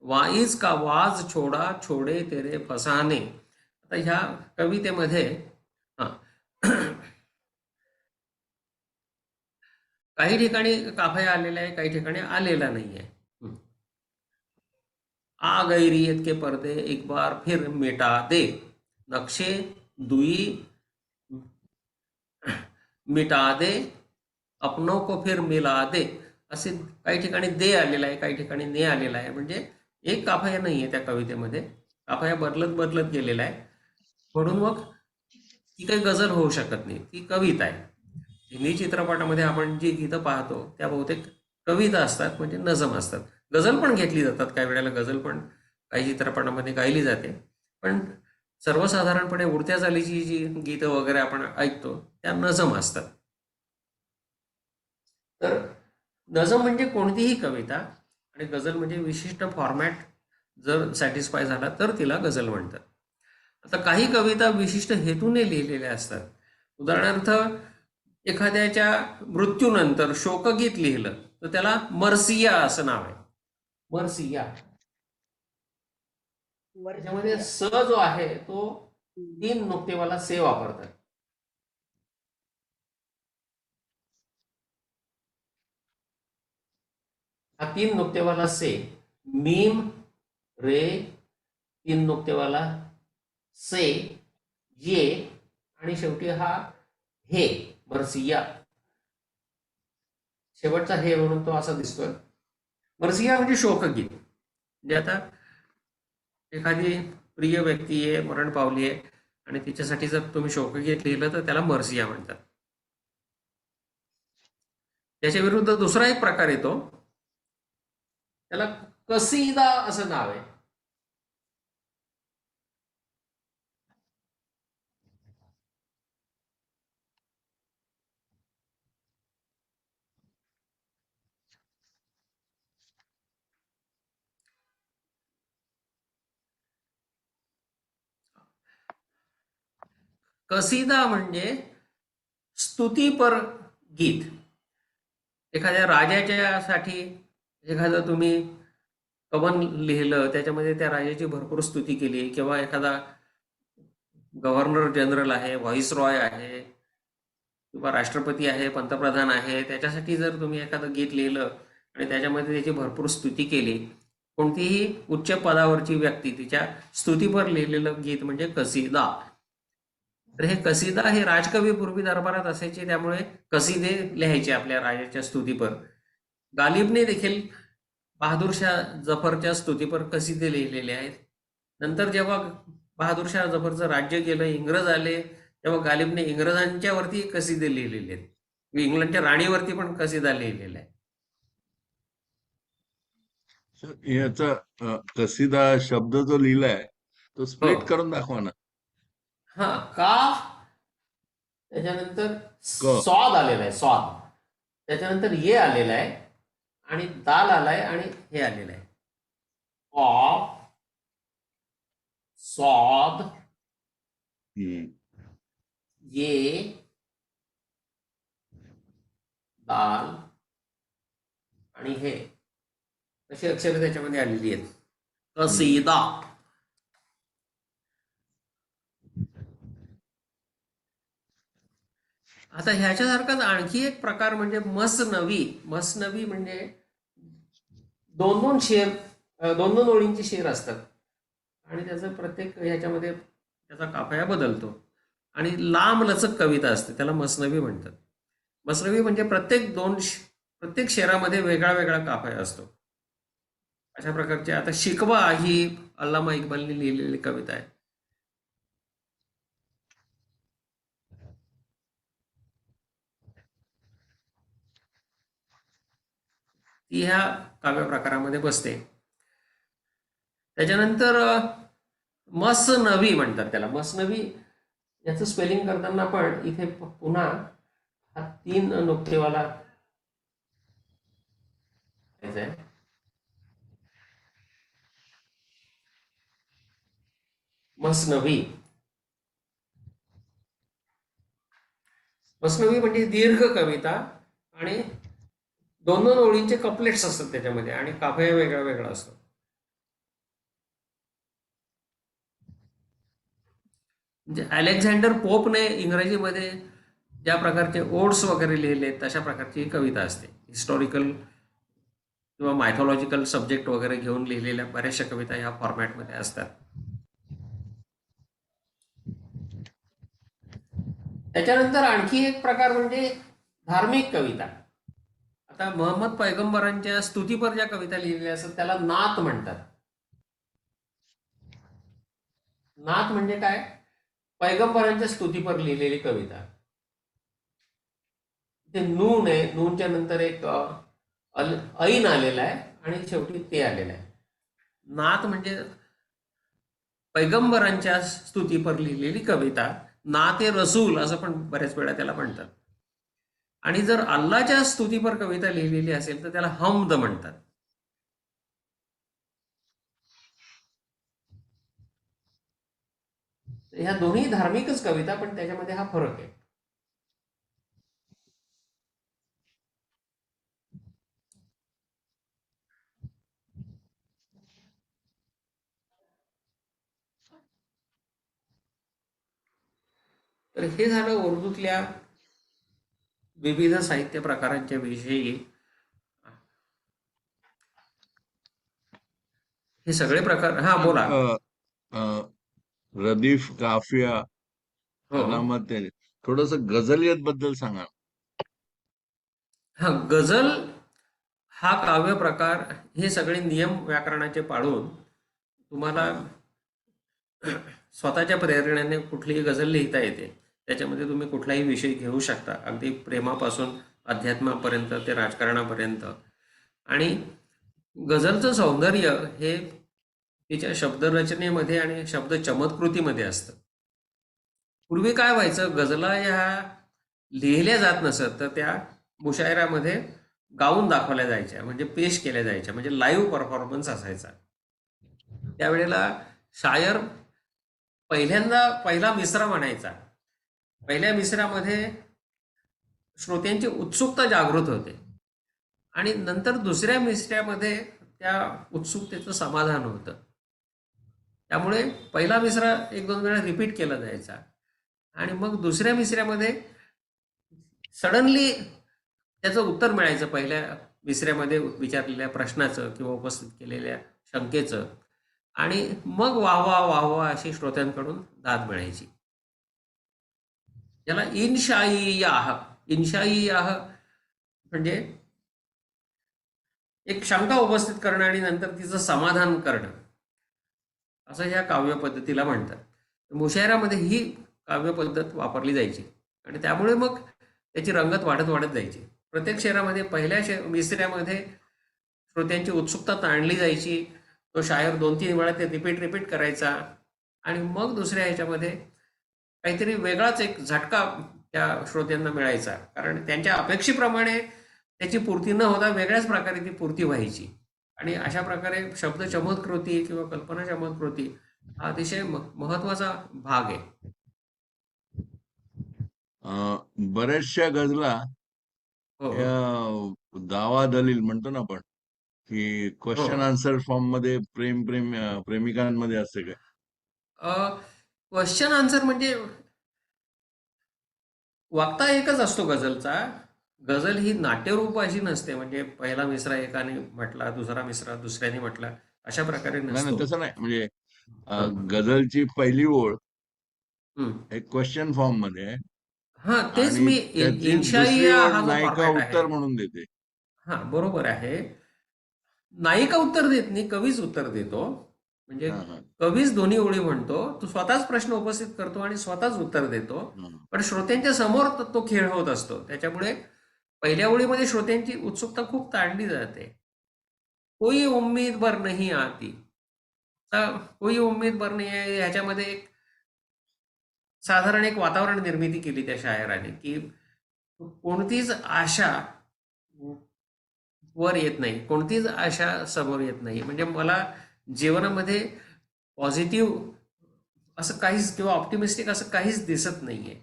वाईज का वाज छोड़ा छोड़े तेरे फसाने. आता ह्या कवितेमध्ये हा काही ठिकाणी काफया आलेला आहे, काही ठिकाणी आलेला नाहीये. आ गई रियत के पर्दे एक बार फिर मिटा दे, नक्शे दुई मिटा दे, अपनों को फिर मिला दे. असे काही ठिकाणी दे आलेला आहे, काही ठिकाणी ने आलेला आहे. म्हणजे एक काफया नाहीये त्या कवितेमध्ये, काफया बदलत बदलत गेलेला आहे म्हणून मग ती काही गझल होऊ शकत नाही, ती कविता आहे. हिंदी चित्रपटामध्ये आपण जी गीतं पाहतो त्या बहुतेक कविता असतात, म्हणजे नजम असतात. गझल पण घेतली जातात, काही वेळेला गझल पण काही चित्रपटामध्ये गायली जाते. पण सर्वसाधारणपणे उडत्या चालीची जी गीतं वगैरे आपण ऐकतो त्या नजम असतात. तर नजम म्हणजे कोणतीही कविता आणि गझल म्हणजे विशिष्ट फॉर्मॅट जर सॅटिस्फाय झाला तर तिला गझल म्हणतात. आता काही कविता विशिष्ट हेतूने लिहिलेल्या असतात. उदाहरणार्थ एखाद्याच्या मृत्यूनंतर शोकगीत लिहिलं तर त्याला मर्सिया असं नाव आहे. मर्सिया. त्याच्यामध्ये स जो आहे तो 3 नुक्तेवाला से वापरतात. हा 3 नुक्तेवाला से, मीम रे, 3 नुक्तेवाला से, ये आणि शेवटी हा हे मर्सिया. शेवटचा हे म्हणून तो असा दिसतोय. मर्सिया म्हणजे शोकगीत. म्हणजे आता एखादी प्रिय व्यक्ती आहे, मरण पावली आहे आणि तिच्यासाठी जर तुम्ही शोकगीत लिहिलं तर त्याला मर्सिया म्हणतात. त्याच्या विरुद्ध दुसरा एक प्रकार येतो, त्याला कसीदा असं नाव आहे. कसिदा म्हणजे स्तुतीपर गीत. एखाद्या राजाच्यासाठी एखादं तुम्ही कवन लिहिलं, त्याच्यामध्ये त्या राजाची भरपूर स्तुती केली, किंवा एखादा गव्हर्नर जनरल आहे, व्हाईसरॉय आहे, किंवा राष्ट्रपती आहे, पंतप्रधान आहे, त्याच्यासाठी जर तुम्ही एखादं गीत लिहिलं आणि त्याच्यामध्ये त्याची भरपूर स्तुती केली, कोणतीही उच्च पदावरची व्यक्ती तिच्या स्तुतीपर लिहिलेलं गीत म्हणजे कसिदा. तर हे कसिदा हे राजकवी पूर्वी दरबारात असायचे, त्यामुळे कसिदे लिहायचे आपल्या राजाच्या स्तुतीपर. गालिबने देखील बहादूर शाह जफरच्या स्तुतीपर कसिदे लिहिलेले आहेत. नंतर जेव्हा बहादूर शाह जफरचं राज्य गेलं, इंग्रज आले, तेव्हा गालिबने इंग्रजांच्या वरती कसिदे लिहिलेले आहेत. इंग्लंडच्या राणीवरती पण कसिदा लिहिलेला आहे. सर, याचा कसिदा शब्द जो लिहिलाय तो स्प्लिट हो. करून दाखवा ना. हा, काफ, त्याच्यानंतर क. स्वाद आलेला आहे, स्वाद, त्याच्यानंतर ये आलेला आहे, आणि दाल आलाय, आणि हे आलेलं आहे ऑफ, स्वाद, हम्म. ये, दाल आणि हे अशी अक्षरे त्याच्यामध्ये आलेली आहेत. कसीदा. आता ह्याच्यासारखाच आणखी एक प्रकार म्हणजे मसनवी. मसनवी म्हणजे दोन दोन शेर, दोन दोन ओळींचे शेर असतात, आणि त्याचं प्रत्येक ह्याच्यामध्ये त्याचा काफया बदलतो, आणि लांब लचक कविता असते, त्याला मसनवी म्हणतात. मसनवी म्हणजे प्रत्येक शेरामध्ये वेगळा वेगळा काफया असतो. अशा प्रकारचे. आता शिकवा ही अल्लामा इक्बालने लिहिलेली कविता आहे. ती ह्या काव्य प्रकारामध्ये बसते. त्याच्यानंतर मसनवी म्हणतात त्याला. मसनवी याचं स्पेलिंग करताना पण इथे पुन्हा हा 3 नुक्तेवाला आहे. मसनवी. मसनवी म्हणजे दीर्घ कविता, आणि दोन दोन ओळींचे कपलेट्स असतात त्याच्यामध्ये, आणि काफया वेगळा वेगळा असतो. म्हणजे अलेक्झांडर पोपने इंग्रजीमध्ये ज्या प्रकारचे ओड्स वगैरे लिहिले तशा प्रकारची ही कविता असते. हिस्टॉरिकल किंवा मायथॉलॉजिकल सब्जेक्ट वगैरे घेऊन लिहिलेल्या बऱ्याचशा कविता ह्या फॉर्मॅटमध्ये असतात. त्याच्यानंतर आणखी एक प्रकार म्हणजे धार्मिक कविता. आता महम्मद पैगंबरांच्या स्तुतीपर ज्या कविता लिहिलेल्या असतात त्याला नात म्हणतात. नात म्हणजे काय? पैगंबरांच्या स्तुतीपर लिहिलेली कविता. ते नून आहे, नूनच्या नंतर एक ऐन आलेला आहे, आणि शेवटी ते आलेलं आहे. नात म्हणजे पैगंबरांच्या स्तुतीपर लिहिलेली कविता. नाते रसूल असं पण बऱ्याच वेळा त्याला म्हणतात. आणि जर अल्लाच्या स्तुतीपर कविता लिहिलेली असेल तर त्याला हमद म्हणतात. ह्या दोन्ही धार्मिकच कविता, पण त्याच्यामध्ये हा फरक आहे. तर हे झालं उर्दूतल्या विविध साहित्य प्रकारांच्या विषयी. हे सगळे प्रकार. हा, बोला. रदीफ, काफिया, हो. अलामत, थोडस गझलियत बद्दल सांगा. हा, गझल हा काव्य प्रकार हे सगळे नियम व्याकरणाचे पाळून तुम्हाला स्वतःच्या प्रेरणेने कुठलीही गझल लिहिता येते. त्याच्यामध्ये तुम्ही कुठलाही विषय घेऊ शकता, अगदी प्रेमापासून अध्यात्मापर्यंत ते राजकारणापर्यंत. आणि गझलचं सौंदर्य हे तिच्या शब्दरचनेमध्ये आणि शब्द चमत्कृतीमध्ये असतं. पूर्वी काय व्हायचं, गझला ह्या लिहिल्या जात नसत तर त्या मुशायरामध्ये गाऊन दाखवल्या जायच्या, म्हणजे पेश केल्या जायच्या, म्हणजे लाईव्ह परफॉर्मन्स असायचा. त्यावेळेला शायर पहिला मिसरा म्हणायचा, पहिल्या मिसऱ्यामध्ये श्रोत्यांची उत्सुकता जागृत होते आणि नंतर दुसऱ्या मिसऱ्यामध्ये त्या उत्सुकतेचं समाधान होतं. त्यामुळे पहिला मिसरा 1-2 वेळा रिपीट केला जायचा आणि मग दुसऱ्या मिसऱ्यामध्ये सडनली त्याचं उत्तर मिळायचं पहिल्या मिसऱ्यामध्ये विचारलेल्या प्रश्नाचं किंवा उपस्थित केलेल्या शंकेचं आणि मग वाहवा वाहवा अशी श्रोत्यांकडून दाद मिळायची. याला इन्शाईयाह म्हणजे एक शंका उपस्थित करणं आणि नंतर तिचं समाधान करणं असं ह्या काव्य पद्धतीला म्हणतात. मुशायरामध्ये ही काव्य पद्धत वापरली जायची आणि त्यामुळे मग त्याची रंगत वाढत वाढत जायची. प्रत्येक शेरामध्ये पहिल्या मिसऱ्यामध्ये श्रोत्यांची उत्सुकता ताणली जायची. तो शायर 2-3 वेळा ते रिपीट करायचा आणि मग दुसऱ्या ह्याच्यामध्ये काहीतरी वेगळाच एक झटका त्या श्रोत्यांना मिळायचा, कारण त्यांच्या अपेक्षेप्रमाणे त्याची पूर्ती न होता वेगळ्याच प्रकारे ती पूर्ती व्हायची. आणि अशा प्रकारे शब्द चमत्कृती किंवा कल्पना चमत्कृती हा अतिशय महत्वाचा भाग आहे. बऱ्याचशा गझला हो हो या दावा दलील म्हणतो ना आपण, की हो क्वेश्चन आन्सर फॉर्म मध्ये प्रेमिकांमध्ये असते काय? क्वेश्चन आन्सर म्हणजे वक्ता एकच असतो गझलचा. गझल ही नाट्यरूप अशी नसते, म्हणजे पहिला मिसरा एकाने म्हटला, दुसरा मिसरा दुसऱ्याने म्हटला, अशा प्रकारे नाही नसतो. तसं नाही, म्हणजे हं, गझलची पहिली ओळ हं. एक क्वेश्चन फॉर्म मध्ये आहे हा तेच आणि मी त्याची दुसरी इन्शाईया ओळ हा जो नायिका फॉर्मॅट आहे. उत्तर म्हणून देते. हा बरोबर आहे. नायिका उत्तर देत नाही, कवीच उत्तर देतो. म्हणजे हा हा कवीच दोन्ही ओळी म्हणतो, तो स्वतःच प्रश्न उपस्थित करतो आणि स्वतःच उत्तर देतो. हा. पण श्रोत्यांच्या समोर तो खेळ होत असतो. त्याच्यामुळे पहिल्या ओळीमध्ये श्रोत्यांची उत्सुकता खूप ताणली जाते. कोई उम्मीद भर नहीं आती. कोई उम्मीद भर नहीं आहे ह्याच्यामध्ये एक साधारण एक वातावरण निर्मिती केली त्या शायराने, की कोणतीच आशा वर येत नाही, कोणतीच आशा समोर येत नाही. म्हणजे मला जीवनामध्ये पॉझिटिव्ह असं काहीच किंवा ऑप्टिमिस्टिक असं काहीच दिसत नाहीये.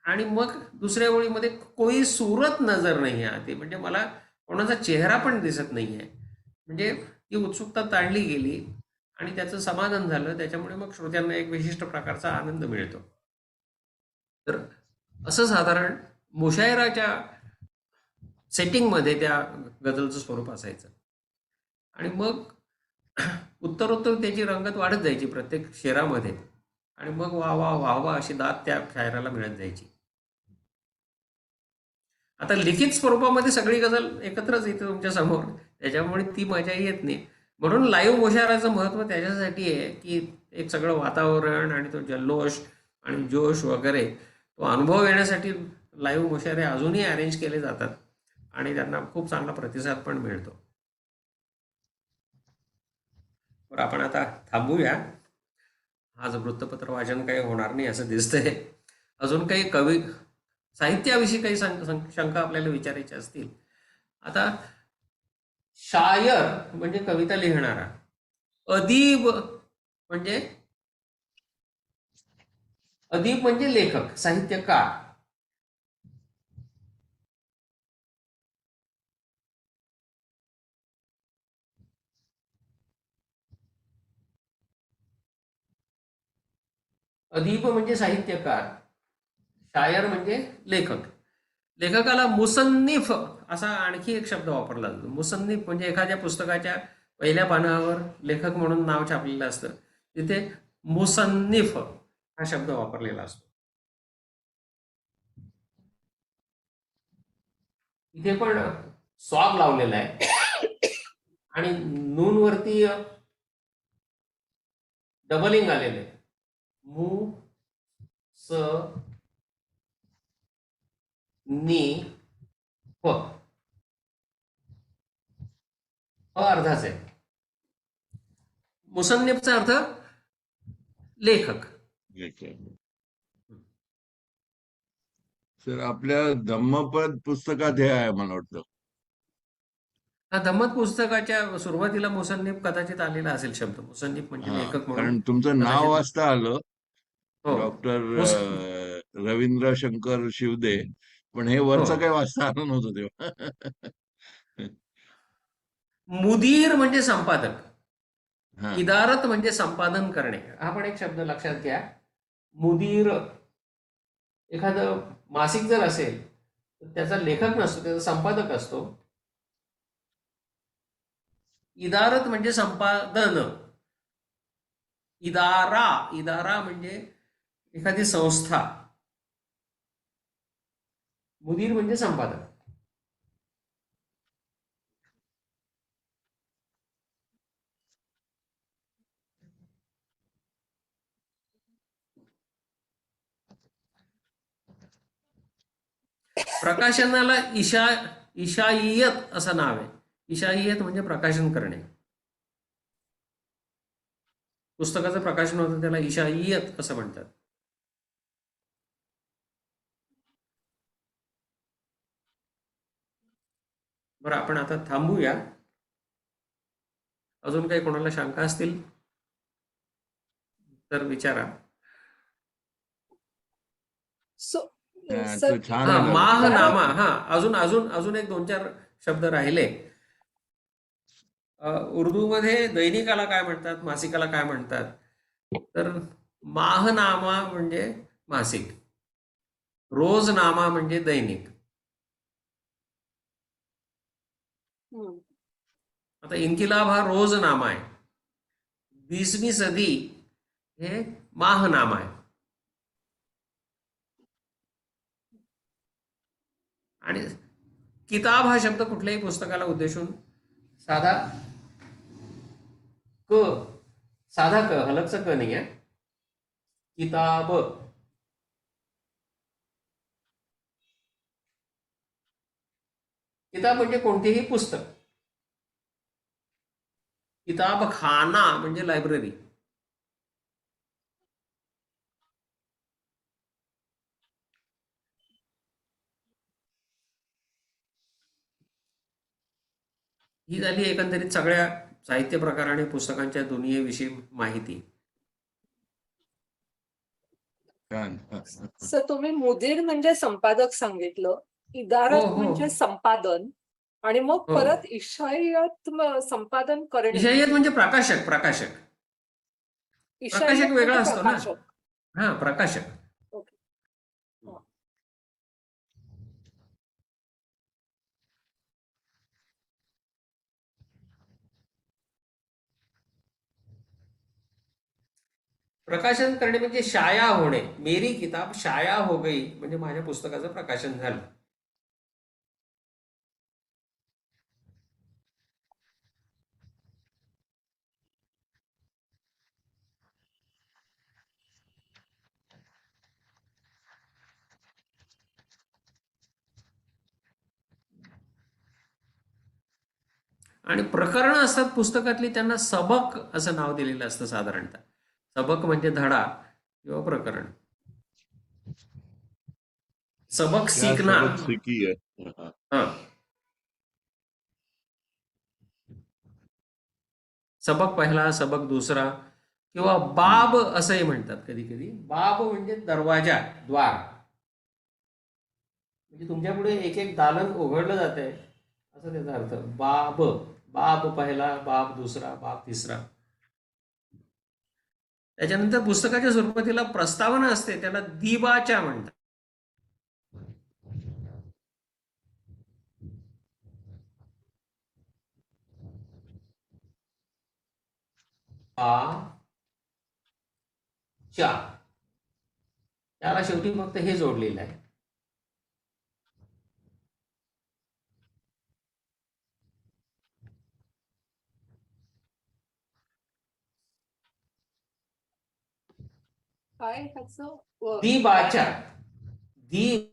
आणि मग दुसऱ्या ओळीमध्ये कोई सूरत नजर नाही आती, म्हणजे मला कोणाचा चेहरा पण दिसत नाहीये. म्हणजे ती उत्सुकता ताणली गेली आणि त्याचं समाधान झालं. त्याच्यामुळे मग श्रोत्यांना एक विशिष्ट प्रकारचा आनंद मिळतो. तर असं साधारण मुशायराच्या सेटिंगमध्ये त्या गझलचं स्वरूप असायचं. आणि मग उत्तरोत्तर त्याची रंगत वाढत जायची प्रत्येक शेरामध्ये आणि मग वा वा वाह वा अशी दाद त्या शायराला मिळत जायची. आता लिखित स्वरूपामध्ये सगळी गझल एकत्रच येते तुमच्या समोर, त्याच्यामुळे ती मजाही येत नाही. म्हणून लाईव्ह मुशायराचं महत्त्व त्याच्यासाठी आहे, की एक सगळं वातावरण आणि तो जल्लोष आणि जोश वगैरे तो अनुभव येण्यासाठी लाईव्ह मुशायरे अजूनही अरेंज केले जातात आणि त्यांना खूप चांगला प्रतिसाद पण मिळतो. बरं, आपण आता थांबूया. आज वृत्तपत्र वाचन काही होणार नाही असं दिसतंय. अजून काही साहित्याविषयी काही शंका आपल्याला विचारायच्या असतील. आता शायर म्हणजे कविता लिहिणारा, अदीब म्हणजे लेखक, साहित्यकार. अदीब म्हणजे साहित्यकार, शायर म्हणजे लेखक. लेखकाला मुसन्निफ असा आणखी एक शब्द वापरला जातो. मुसन्निफ म्हणजे एखाद्या पुस्तकाच्या पहिल्या पानावर लेखक म्हणून नाव छापलेलं असतं, तिथे मुसन्निफ हा शब्द वापरलेला असतो. इथे पण स्वाब लावलेला आहे आणि नून वरती डबलिंग आलेलं आहे. मु स नि फ अर्धाच आहे. मुसन्निफचा अर्थ लेखक. सर, आपल्या धम्मपद पुस्तकात हे आहे मला वाटतं. हा धम्मत पुस्तकाच्या सुरुवातीला मुसन्निफ कदाचित आलेला असेल शब्द. मुसन्निफ म्हणजे हा, लेखक म्हणून कारण तुमचं नाव कदाचित. वाचता आलं, हो डॉक्टर मुस रवींद्र शंकर शिवदे, पण हे हो. वरचं काही वाचता आलं नव्हतं तेव्हा. मुदीर म्हणजे संपादक, हा इदारत म्हणजे संपादन करणे. हा पण एक शब्द लक्षात घ्या. मुदीर, एखादं मासिक जर असेल तर त्याचा लेखक नसतो, त्याचा संपादक असतो. इदारत म्हणजे संपादन. इदारा, इदारा म्हणजे एखादी संस्था. मुदीर म्हणजे संपादक. प्रकाशनाला इशाईयत असं नाव आहे. इशाईयत म्हणजे प्रकाशन करणे. पुस्तकाचं प्रकाशन होतं त्याला इशाईयत असं म्हणतात. बरं, आपण आता थांबूया. अजून काही कोणाला शंका असतील तर विचारा. सो हा, सर, तो छान हा, आहे दादा. माहनामा. हा, अजून अजून अजून एक 2-4 शब्द राहिले. उर्दूमध्ये दैनिकाला काय म्हणतात, मासिकाला काय म्हणतात? तर माहनामा म्हणजे मासिक, रोजनामा म्हणजे दैनिक. हम्म. आता इन्किलाब हा रोजनामा आहे. 20वी सदी हे माहनामा आहे. आणि किताब हा शब्द कुठल्याही पुस्तकाला उद्देशून साधा क, साधा क, हलकचा क नाही आहे. किताब. किताब म्हणजे कोणतेही पुस्तक. किताब खाना म्हणजे लायब्ररी. ही झाली एकंदरीत सगळ्या साहित्य प्रकार आणि पुस्तकांच्या दुनियेविषयी माहिती. छान. सर, तुम्ही मुदीर म्हणजे संपादक सांगितलं, हो इदारत हो म्हणजे संपादन, आणि मग हो. परत इशायत संपादन करणे. इशायत म्हणजे प्रकाशक. प्रकाशक इशायत वेगळा म्हणजे असतो ना. प्रकाशक. हा, प्रकाशक. ओके. हा. प्रकाशन करणे म्हणजे शाया होणे. मेरी किताब शाया हो गई म्हणजे माझ्या पुस्तकाचं प्रकाशन झालं. आणि प्रकरणं असतात पुस्तकातली, त्यांना सबक असं नाव दिलेलं असतं साधारणतः. सबक म्हणजे धडा किंवा प्रकरण. सबक क्या सीखना. सबक सीखी है. हा. हा, सबक पहिला, सबक दुसरा, किंवा बाब असंही म्हणतात कधी कधी. बाब म्हणजे दरवाजा, द्वार. म्हणजे तुमच्या पुढे एक एक दालन उघडलं जात आहे असं त्याचा अर्थ. बाब, बाब पहिला, बाब दुसरा, बाब तिसरा. त्याच्यानंतर पुस्तकाच्या सुरुवातीला प्रस्तावना असते, त्याला दिबाचा म्हणतात. चा, त्याला शेवटी फक्त हे जोडलेलं आहे. काय ह्याचं दिबाचा. दी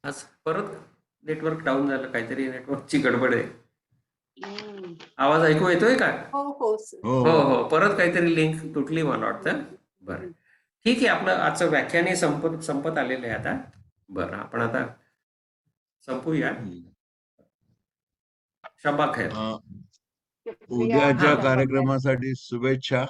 आज परत नेटवर्क डाऊन झालं, काहीतरी नेटवर्कची गडबड आहे. आवाज ऐकू येतोय का? हो हो सर. हो हो हो हो, परत काहीतरी लिंक तुटली मला वाटतं. बरं, ठीक आहे. आपलं आजचं व्याख्यानही संपत आलेलं आहे आता. बरं, आपण आता संपूया. हम्म. शब्बा खैर. उद्याच्या हा. कार्यक्रमासाठी शुभेच्छा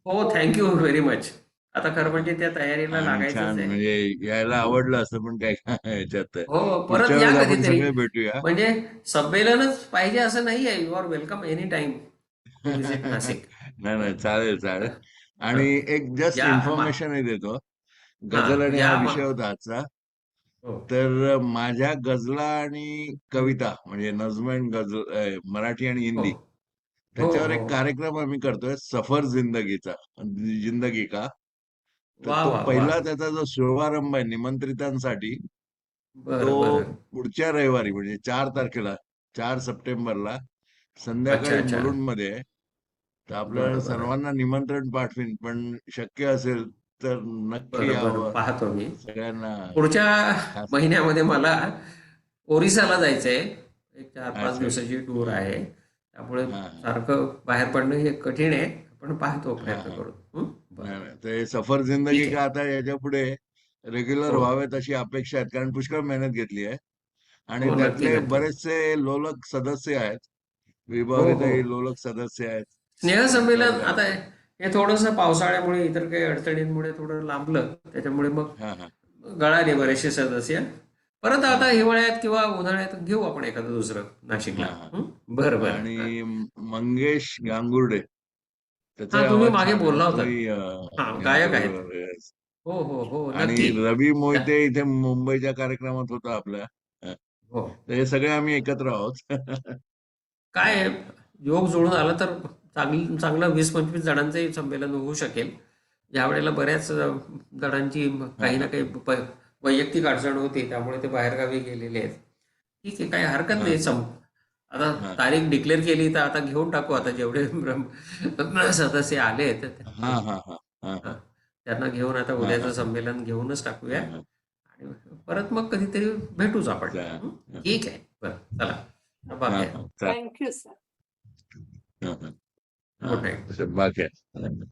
हो, थँक्यू व्हेरी मच. आता खरं म्हणजे त्या तयारीला आणि लागायचंच छान आहे. म्हणजे यायला आवडलं असं पण काय काय याच्यात हो, पुढच्या परत या वेळेस आपण कधीतरी. सगळे भेटूया. म्हणजे संमेलनच पाहिजे असं नाही आहे. You are welcome any time to visit Nashik. नाही नाही चालेल चालेल. आणि हं. एक जस्ट या इन्फॉर्मेशन देतो. गझल आणि हा या विषय होता आजचा. हो. तर माझ्या गझला आणि कविता म्हणजे नज्म and गझल मराठी आणि हो. हिंदी हो, त्याच्यावर हो. एक कार्यक्रम आम्ही करतोय सफर जिंदगीचा जिंदगी का. तर वाह, तो वाह, वाह! पहिला त्याचा जो शुभारंभ आहे निमंत्रितांसाठी तो बरं, बरं. पुढच्या रविवारी म्हणजे 4 तारखेला 4 सप्टेंबरला अच्छा, संध्याकाळी अच्छा. मुलुंडमध्ये आहे. तर आपल्या बरं, बरं. सर्वांना निमंत्रण पाठवीन पण शक्य असेल तर नक्की बरं, बरं. यावं पाहतो मी. सगळ्यांना पुढच्या खास महिन्यामध्ये मला ओरिसाला जायचंय. एक 4-5 अच्छा दिवसाची टूर हा आहे. त्यामुळे हा सारखं बाहेर पडणं हे कठीण आहे. पण पाहतो, हा प्रयत्न हा करू. हं? बरं, नाही बरं. नाही ते सफर जिंदगी ठीक आहे. का आता याच्या पुढे रेग्युलर हो. व्हावेत अशी अपेक्षा आहेत कारण पुष्कळ मेहनत घेतली आहे आणि हो, नक्की, त्यातले नक्की. बरेचसे लोलक सदस्य आहेत. हो, हो. विभागीतही लोलक सदस्य आहेत. स्नेहसंमेलन तर आता हे थोडंसं पावसाळ्यामुळे इतर काही अडचणींमुळे थोडं लांबलं. त्याच्यामुळे मग हा हा गळाले बरेचसे सदस्य. परत हा आता हा हिवाळ्यात किंवा उन्हाळ्यात घेऊ आपण एखादं दुसरं नाशिकला. हा हा हं? बरं, बरं. आणि हां. मंगेश गांगुर्डे हां, त्याचाही तुम्ही आवाज मागे छान आहे बोलला होतात. तोही हां, गायतो गायक आहेत. yes. हो, हो, हो. आणि नक्की. रवी त्या मोहिते इथे मुंबईच्या कार्यक्रमात होता आपल्या हो. तर हे सगळे आम्ही एकत्र आहोत. काय हा आहे, योग जुळून आला तर चांगलं 20-25 जणांचंही संमेलन होऊ शकेल. यावेळेला बऱ्याच जणांची हा काही ना हा काही वैयक्तिक अडचण होती. त्यामुळे ते बाहेरगावी गेलेले आहेत. ठीक आहे, काही हरकत हा नाही. आता हा तारीख डिक्लेअर केली तर आता घेऊन टाकू. आता जेवढे सदस्य आले आहेत हा हा हा हा हां, हा त्यांना घेऊन आता हा उद्याचं हा संमेलन घेऊनच टाकूया. हा हा आणि परत मग कधीतरी भेटूच आपण. चा- हं? ठीक आहे. बरं, चला. हा बाकी हा चालेल. Thank you sir. हा हा गुड नाईट. हा बाकी आहे.